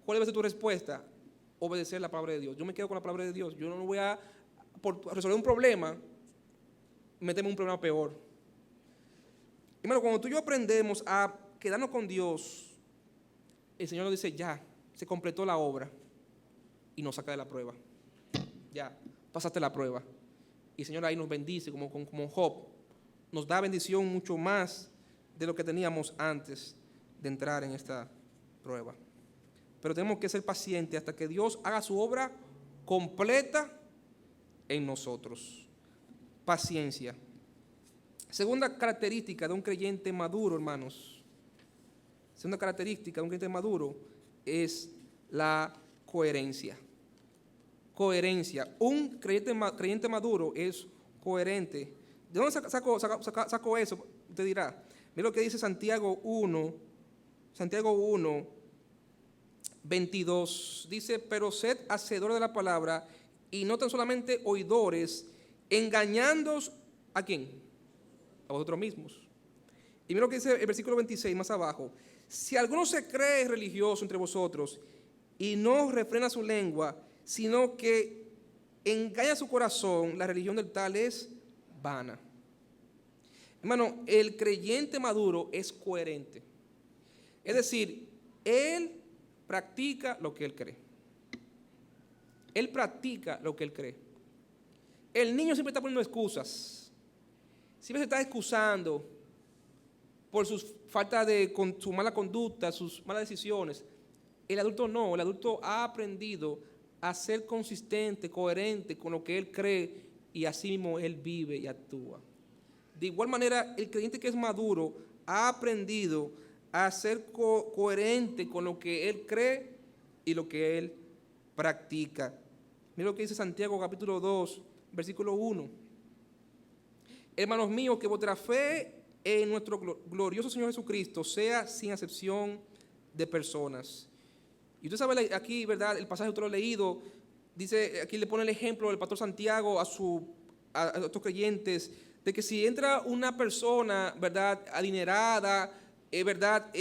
¿Cuál debe ser tu respuesta? Obedecer la palabra de Dios. Yo me quedo con la palabra de Dios. Yo no voy a, por resolver un problema, meterme en un problema peor. Hermano, cuando tú y yo aprendemos a quedarnos con Dios, el Señor nos dice: ya, se completó la obra, y nos saca de la prueba. Ya, pasaste la prueba. Y el Señor ahí nos bendice, como Job. Nos da bendición mucho más de lo que teníamos antes de entrar en esta prueba. Pero tenemos que ser pacientes hasta que Dios haga su obra completa en nosotros. Paciencia. Segunda característica de un creyente maduro, hermanos. Segunda característica de un creyente maduro es la coherencia. Coherencia. Un creyente maduro es coherente. ¿De dónde saco eso? Usted dirá. Mira lo que dice Santiago 1:22. Dice: pero sed hacedores de la palabra y no tan solamente oidores, engañándoos ¿a quién? A vosotros mismos. Y mira lo que dice el versículo 26 más abajo: si alguno se cree religioso entre vosotros y no refrena su lengua, sino que engaña su corazón, la religión del tal es vana. Hermano, el creyente maduro es coherente. Es decir, él practica lo que él cree. Él practica lo que él cree. El niño siempre está poniendo excusas. Siempre se está excusando por su su mala conducta, sus malas decisiones. El adulto no. El adulto ha aprendido a ser consistente, coherente con lo que él cree, y así mismo él vive y actúa. De igual manera, el creyente que es maduro ha aprendido a ser coherente con lo que él cree y lo que él practica. Mira lo que dice Santiago capítulo 2, versículo 1. Hermanos míos, que vuestra fe en nuestro glorioso Señor Jesucristo sea sin acepción de personas. Y usted sabe aquí, ¿verdad? El pasaje que usted lo ha leído, dice, aquí le pone el ejemplo del pastor Santiago a estos creyentes, de que si entra una persona, ¿verdad?, adinerada, ¿verdad?,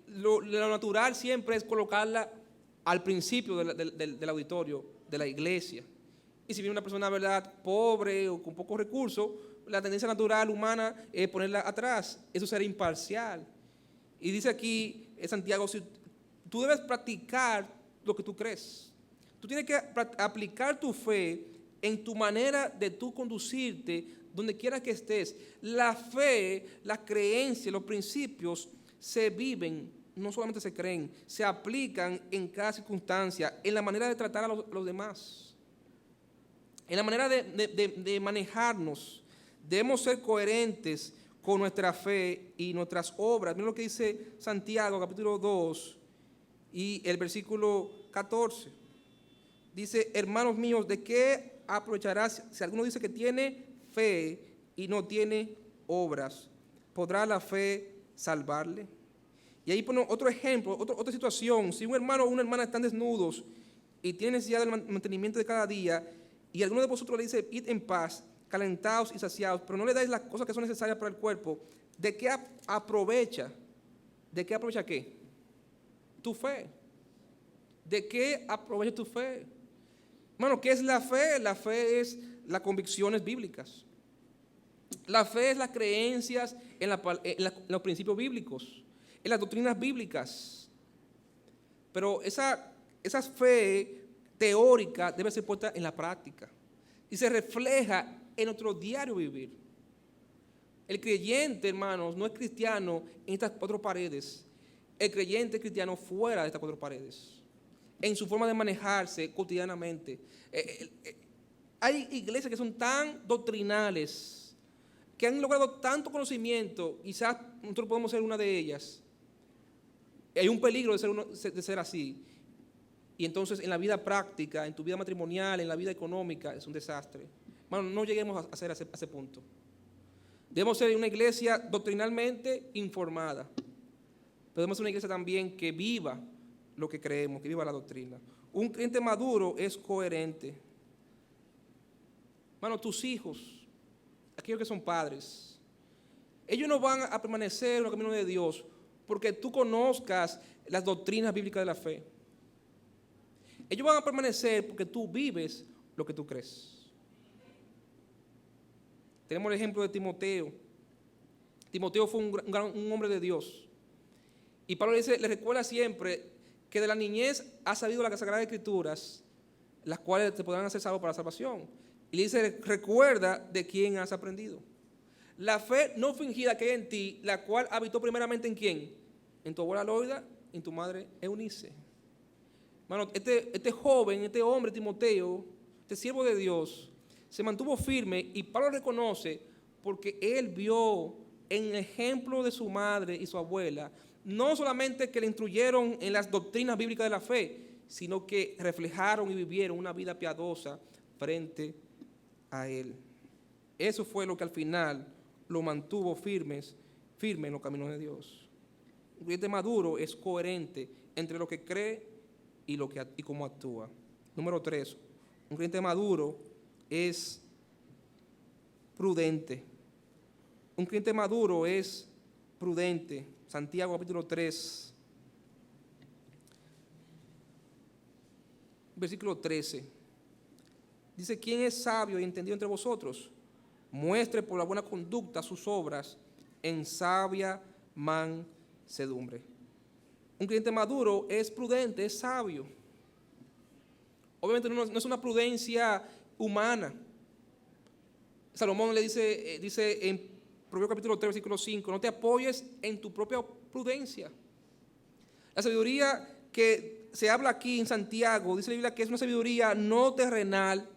lo natural siempre es colocarla al principio del auditorio de la iglesia. Y si viene una persona, ¿verdad?, pobre o con pocos recursos, la tendencia natural humana es ponerla atrás. Eso será imparcial. Y dice aquí Santiago: si tú debes practicar lo que tú crees. Tú tienes que aplicar tu fe en tu manera de tú conducirte donde quiera que estés. La fe, la creencia, los principios se viven, no solamente se creen, se aplican en cada circunstancia, en la manera de tratar a los demás, en la manera de manejarnos. Debemos ser coherentes con nuestra fe y nuestras obras. Mira lo que dice Santiago capítulo 2 y el versículo 14. Dice: hermanos míos, ¿de qué aprovechará si alguno dice que tiene fe y no tiene obras? ¿Podrá la fe salvarle? Y ahí pone otro ejemplo, otra situación. Si un hermano o una hermana están desnudos y tienen necesidad del mantenimiento de cada día, y alguno de vosotros le dice, id en paz, calentados y saciados, pero no le dais las cosas que son necesarias para el cuerpo, ¿de qué aprovecha? ¿De qué aprovecha qué? Tu fe. ¿De qué aprovecha tu fe? Hermano, ¿qué es la fe? La fe es las convicciones bíblicas. La fe es las creencias en los principios bíblicos, en las doctrinas bíblicas. Pero esa fe teórica debe ser puesta en la práctica y se refleja en nuestro diario vivir. El creyente, hermanos, no es cristiano en estas cuatro paredes. El creyente es cristiano fuera de estas cuatro paredes, en su forma de manejarse cotidianamente. Hay iglesias que son tan doctrinales, que han logrado tanto conocimiento, quizás nosotros podemos ser una de ellas. Hay un peligro de ser así. Y entonces en la vida práctica, en tu vida matrimonial, en la vida económica, es un desastre. Bueno, no lleguemos a ser a ese punto. Debemos ser una iglesia doctrinalmente informada. Debemos ser una iglesia también que viva lo que creemos, que viva la doctrina. Un creyente maduro es coherente. Hermano, tus hijos, aquellos que son padres, ellos no van a permanecer en los caminos de Dios porque tú conozcas las doctrinas bíblicas de la fe. Ellos van a permanecer porque tú vives lo que tú crees. Tenemos el ejemplo de Timoteo. Timoteo fue un hombre de Dios. Y Pablo le recuerda siempre que de la niñez ha sabido las Sagradas Escrituras, las cuales te podrán hacer salvo para la salvación. Y le dice, recuerda de quién has aprendido. La fe no fingida que hay en ti, la cual habitó primeramente en quién, en tu abuela Loida y en tu madre Eunice. Hermano, este joven, este hombre Timoteo, este siervo de Dios, se mantuvo firme y Pablo reconoce porque él vio en el ejemplo de su madre y su abuela, no solamente que le instruyeron en las doctrinas bíblicas de la fe, sino que reflejaron y vivieron una vida piadosa frente a él. Eso fue lo que al final lo mantuvo firme en los caminos de Dios. Un creyente maduro es coherente entre lo que cree y cómo actúa. Número 3, un creyente maduro es prudente. Un creyente maduro es prudente. Santiago capítulo 3, versículo 13. Dice, ¿quién es sabio y entendido entre vosotros? Muestre por la buena conducta sus obras en sabia mansedumbre. Un creyente maduro es prudente, es sabio. Obviamente no es una prudencia humana. Salomón le dice en Proverbios capítulo 3, versículo 5, no te apoyes en tu propia prudencia. La sabiduría que se habla aquí en Santiago, dice la Biblia que es una sabiduría no terrenal,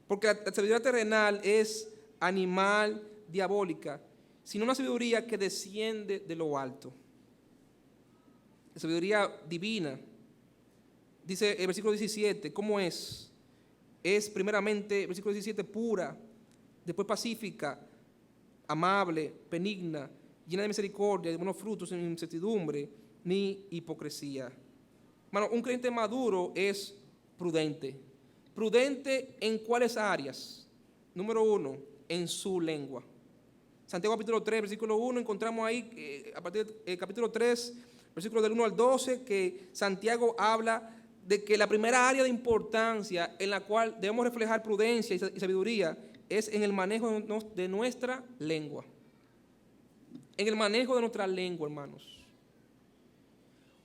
porque la sabiduría terrenal es animal, diabólica, sino una sabiduría que desciende de lo alto. La sabiduría divina. Dice el versículo 17, ¿cómo es? Es primeramente, versículo 17, pura, después pacífica, amable, benigna, llena de misericordia, de buenos frutos, sin incertidumbre ni hipocresía. Hermano, un creyente maduro es prudente. ¿Prudente en cuáles áreas? Número 1, en su lengua. Santiago capítulo 3, versículo 1, encontramos ahí, a partir del capítulo 3, versículo del 1 al 12, que Santiago habla de que la primera área de importancia en la cual debemos reflejar prudencia y sabiduría es en el manejo de nuestra lengua. En el manejo de nuestra lengua, hermanos.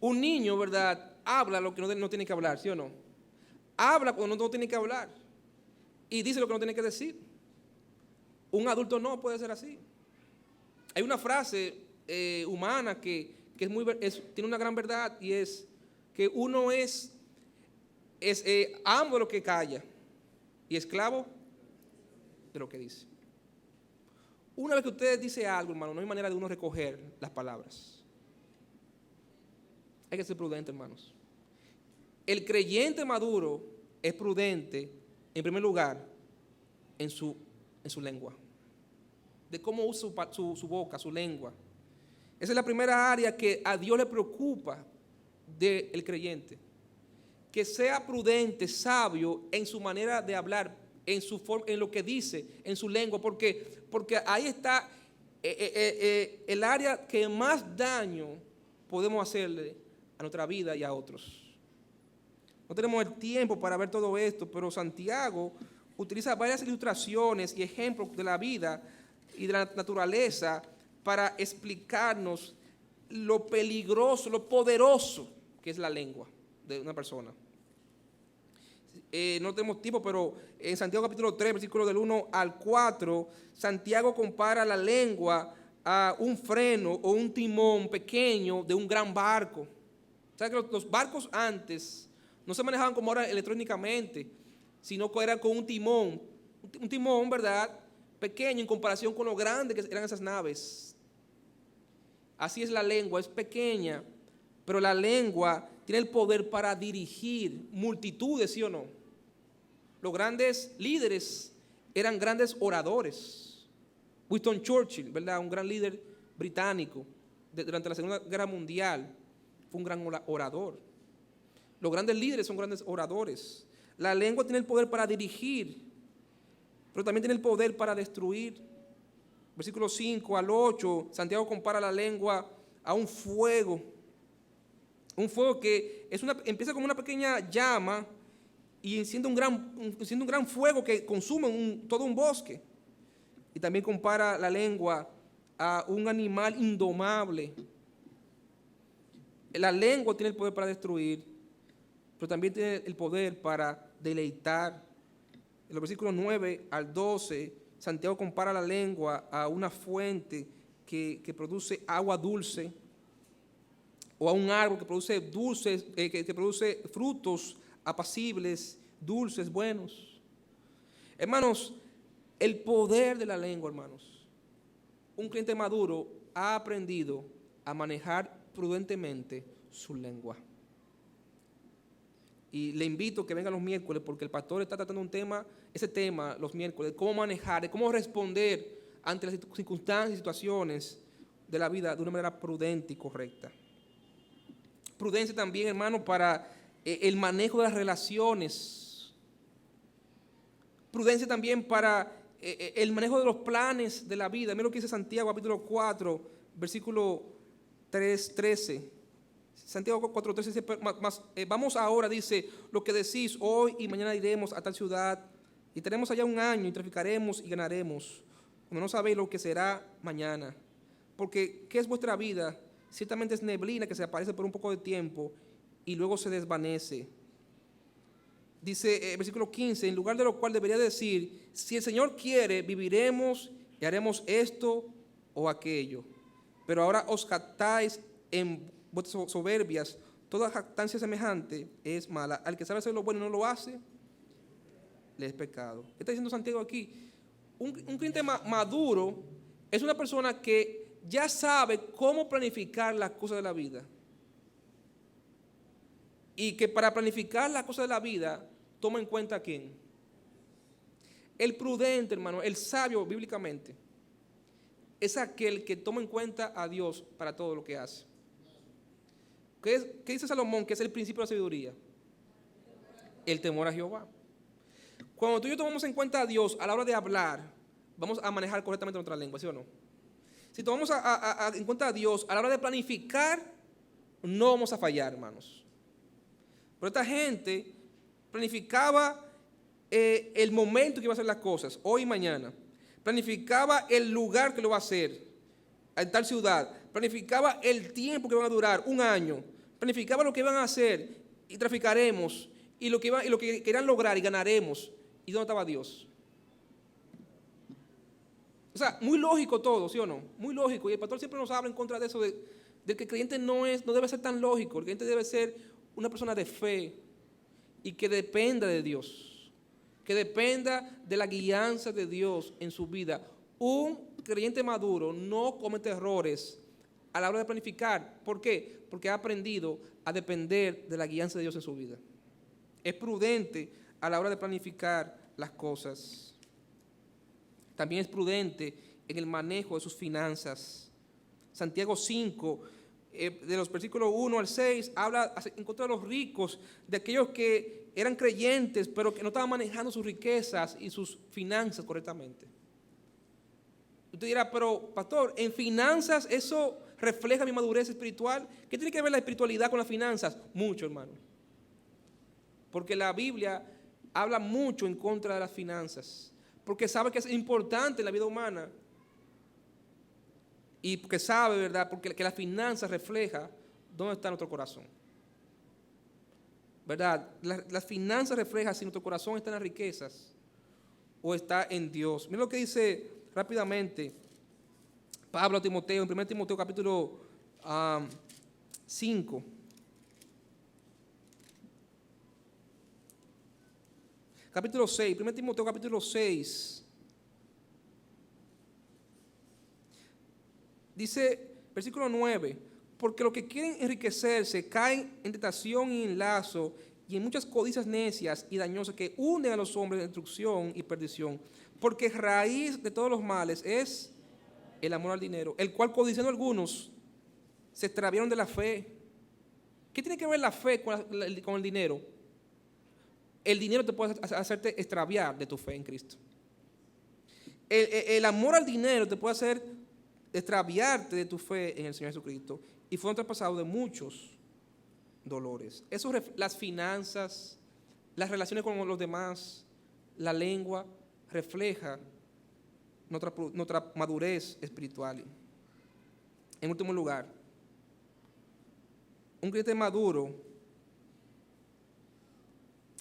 Un niño, ¿verdad?, habla lo que no tiene que hablar, ¿sí o no? Habla cuando no tiene que hablar y dice lo que no tiene que decir. Un adulto no puede ser así. Hay una frase humana que tiene una gran verdad, y es que uno es amo de lo que calla y esclavo de lo que dice. Una vez que usted dice algo, hermano, no hay manera de uno recoger las palabras. Hay que ser prudente, hermanos. El creyente maduro es prudente, en primer lugar, en su lengua, de cómo usa su boca, su lengua. Esa es la primera área que a Dios le preocupa del creyente. que sea prudente, sabio en su manera de hablar, en su forma, en lo que dice, en su lengua, porque ahí está el área que más daño podemos hacerle a nuestra vida y a otros. No tenemos el tiempo para ver todo esto, pero Santiago utiliza varias ilustraciones y ejemplos de la vida y de la naturaleza para explicarnos lo peligroso, lo poderoso que es la lengua de una persona. No tenemos tiempo, pero en Santiago capítulo 3, versículos del 1 al 4, Santiago compara la lengua a un freno o un timón pequeño de un gran barco. ¿Sabes que los barcos antes no se manejaban como ahora electrónicamente, sino que eran con un timón, ¿verdad?, pequeño en comparación con lo grande que eran esas naves. Así es la lengua, es pequeña, pero la lengua tiene el poder para dirigir multitudes, ¿sí o no? Los grandes líderes eran grandes oradores. Winston Churchill, ¿verdad?, un gran líder británico durante la Segunda Guerra Mundial, fue un gran orador. Los grandes líderes son grandes oradores. La lengua tiene el poder para dirigir, pero también tiene el poder para destruir. Versículos 5 al 8, Santiago compara la lengua a un fuego. Un fuego que empieza como una pequeña llama y enciende un gran fuego que consume todo un bosque. Y también compara la lengua a un animal indomable. La lengua tiene el poder para destruir, pero también tiene el poder para deleitar. En los versículos 9 al 12, Santiago compara la lengua a una fuente que produce agua dulce, o a un árbol que produce que produce frutos apacibles, dulces, buenos. Hermanos, el poder de la lengua, hermanos. Un creyente maduro ha aprendido a manejar prudentemente su lengua. Y le invito a que venga los miércoles, porque el pastor está tratando ese tema los miércoles, de cómo manejar, de cómo responder ante las circunstancias y situaciones de la vida de una manera prudente y correcta. Prudencia también, hermano, para el manejo de las relaciones. Prudencia también para el manejo de los planes de la vida. Mira lo que dice Santiago, capítulo 4, versículo 13. Santiago 4:13 dice, vamos ahora, dice, lo que decís, hoy y mañana iremos a tal ciudad y estaremos allá un año y traficaremos y ganaremos, como no sabéis lo que será mañana. Porque, ¿qué es vuestra vida? Ciertamente es neblina que se aparece por un poco de tiempo y luego se desvanece. Dice versículo 15, en lugar de lo cual debería decir, si el Señor quiere, viviremos y haremos esto o aquello. Pero ahora os jactáis en vuestras soberbias. Toda jactancia semejante es mala. Al que sabe hacer lo bueno y no lo hace, le es pecado. ¿Qué está diciendo Santiago aquí? Un creyente maduro es una persona que ya sabe cómo planificar las cosas de la vida. Y que para planificar las cosas de la vida, toma en cuenta a quién. El prudente, hermano, el sabio bíblicamente, es aquel que toma en cuenta a Dios para todo lo que hace. ¿Qué dice Salomón? Que es el principio de la sabiduría. El temor a Jehová. Cuando tú y yo tomamos en cuenta a Dios a la hora de hablar, vamos a manejar correctamente nuestra lengua, ¿sí o no? Si tomamos en cuenta a Dios a la hora de planificar, no vamos a fallar, hermanos. Pero esta gente planificaba el momento que iba a hacer las cosas, hoy y mañana. Planificaba el lugar que lo va a hacer, en tal ciudad. Planificaba el tiempo que van a durar, un año. Planificaba lo que iban a hacer y traficaremos. Y lo que querían lograr y ganaremos. ¿Y dónde estaba Dios? O sea, muy lógico todo, ¿sí o no? Muy lógico. Y el pastor siempre nos habla en contra de eso, de que el creyente no debe ser tan lógico. El creyente debe ser una persona de fe y que dependa de Dios. Que dependa de la guianza de Dios en su vida. Un creyente maduro no comete errores a la hora de planificar. ¿Por qué? Porque ha aprendido a depender de la guianza de Dios en su vida. Es prudente a la hora de planificar las cosas. También es prudente en el manejo de sus finanzas. Santiago 5 de los versículos 1 al 6, habla en contra de los ricos, de aquellos que eran creyentes, pero que no estaban manejando sus riquezas y sus finanzas correctamente. Usted dirá, pero pastor, en finanzas eso refleja mi madurez espiritual. ¿Qué tiene que ver la espiritualidad con las finanzas? Mucho, hermano. Porque la Biblia habla mucho en contra de las finanzas, porque sabe que es importante en la vida humana. Y porque sabe, ¿verdad? Porque que la finanza refleja dónde está nuestro corazón. ¿Verdad? Las finanzas reflejan si nuestro corazón está en las riquezas o está en Dios. Mira lo que dice rápidamente Pablo a Timoteo, en 1 Timoteo capítulo 5. Capítulo 6, 1 Timoteo capítulo 6. Dice, versículo 9, porque los que quieren enriquecerse caen en tentación y en lazo y en muchas codicias necias y dañosas que hunden a los hombres de destrucción y perdición. Porque raíz de todos los males es el amor al dinero, el cual codiciando algunos se extraviaron de la fe. ¿Qué tiene que ver la fe con el dinero? El dinero te puede hacerte extraviar de tu fe en Cristo. El amor al dinero te puede hacer extraviarte de tu fe en el Señor Jesucristo y fueron traspasados de muchos dolores. Eso, las finanzas, las relaciones con los demás, la lengua, refleja nuestra madurez espiritual. En último lugar, un creyente maduro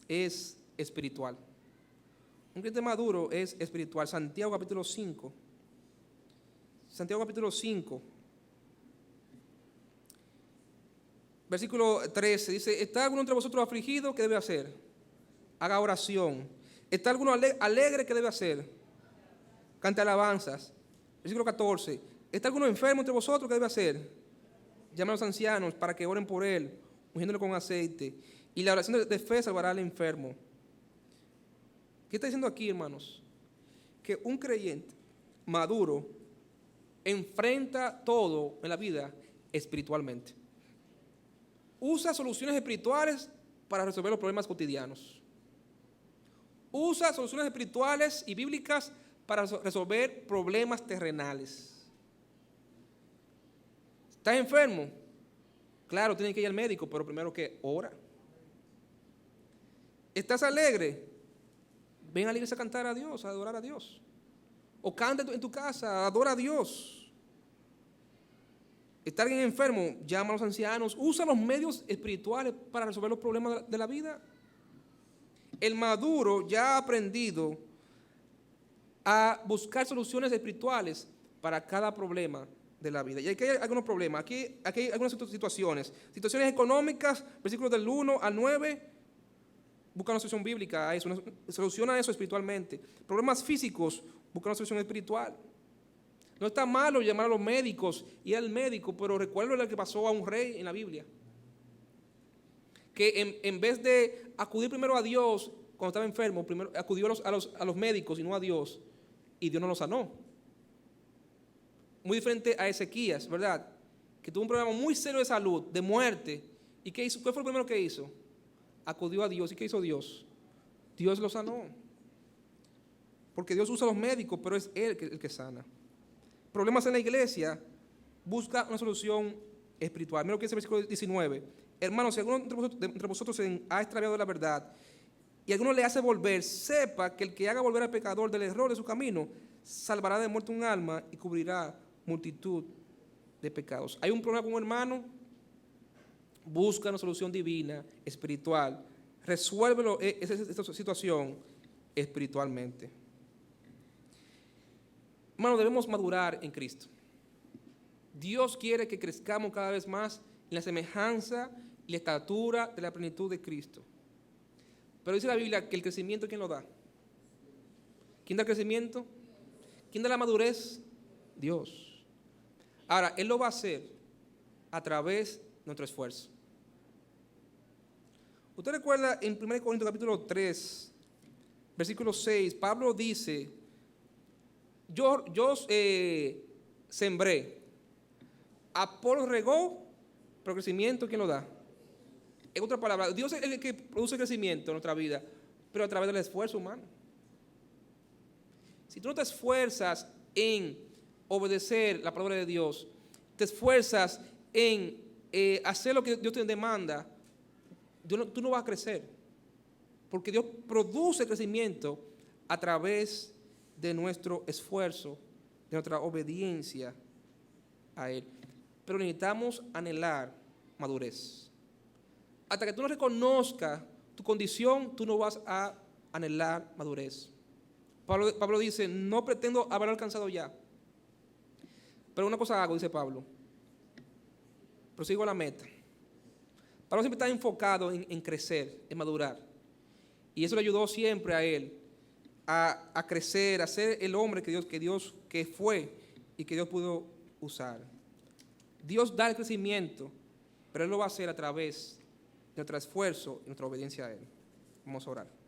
es espiritual. Un creyente maduro es espiritual. Santiago capítulo 5. Santiago capítulo 5, versículo 13, dice, ¿está alguno entre vosotros afligido? ¿Qué debe hacer? Haga oración. ¿Está alguno alegre? ¿Qué debe hacer? Cante alabanzas. Versículo 14, ¿está alguno enfermo entre vosotros? ¿Qué debe hacer? Llame a los ancianos para que oren por él, ungiéndolo con aceite. Y la oración de fe salvará al enfermo. ¿Qué está diciendo aquí, hermanos? Que un creyente maduro enfrenta todo en la vida espiritualmente. Usa soluciones espirituales para resolver los problemas cotidianos. Usa soluciones espirituales y bíblicas para resolver problemas terrenales. ¿Estás enfermo? Claro, tienes que ir al médico, pero primero que ora. ¿Estás alegre? Ven a la iglesia a cantar a Dios, a adorar a Dios. O canta en tu casa, adora a Dios. ¿Está alguien enfermo? Llama a los ancianos. Usa los medios espirituales para resolver los problemas de la vida. El maduro ya ha aprendido a buscar soluciones espirituales para cada problema de la vida. Y aquí hay algunos problemas. Aquí hay algunas situaciones. Situaciones económicas, versículos del 1 al 9. Busca una solución bíblica a eso, soluciona eso espiritualmente. Problemas físicos, busca una solución espiritual. No está malo llamar a los médicos, ir al médico, pero recuerdo lo que pasó a un rey en la Biblia. Que en vez de acudir primero a Dios cuando estaba enfermo, primero acudió a los médicos y no a Dios, y Dios no lo sanó. Muy diferente a Ezequías, ¿verdad? Que tuvo un problema muy serio de salud, de muerte. ¿Y qué hizo? ¿Qué fue lo primero que hizo? Acudió a Dios. ¿Y qué hizo Dios? Dios lo sanó. Porque Dios usa a los médicos, pero es Él el que sana. Problemas en la iglesia, busca una solución espiritual. Mira lo que dice el versículo 19. Hermanos, si alguno entre vosotros se ha extraviado de la verdad y alguno le hace volver, sepa que el que haga volver al pecador del error de su camino, salvará de muerte un alma y cubrirá multitud de pecados. Hay un problema con un hermano, busca una solución divina, espiritual. Resuélvelo esta situación espiritualmente. Hermano, debemos madurar en Cristo. Dios quiere que crezcamos cada vez más en la semejanza y la estatura de la plenitud de Cristo. Pero dice la Biblia que el crecimiento, ¿quién lo da? ¿Quién da el crecimiento? ¿Quién da la madurez? Dios. Ahora, Él lo va a hacer a través de nuestro esfuerzo. Usted recuerda en 1 Corintios capítulo 3, versículo 6, Pablo dice, yo sembré, Apolo regó, Pero crecimiento, ¿quién lo da? En otra palabra, Dios es el que produce crecimiento en nuestra vida, pero a través del esfuerzo humano. Si tú no te esfuerzas en obedecer la palabra de Dios, te esfuerzas en hacer lo que Dios te demanda, tú no vas a crecer. Porque Dios produce crecimiento a través de nuestro esfuerzo, de nuestra obediencia a Él. Pero necesitamos anhelar madurez. Hasta que tú no reconozcas tu condición, tú no vas a anhelar madurez. Pablo dice, no pretendo haber alcanzado ya. Pero una cosa hago, dice Pablo. Prosigo a la meta. Pablo siempre está enfocado en crecer, en madurar. Y eso le ayudó siempre a él a crecer, a ser el hombre que fue y que Dios pudo usar. Dios da el crecimiento, pero Él lo va a hacer a través de nuestro esfuerzo y nuestra obediencia a Él. Vamos a orar.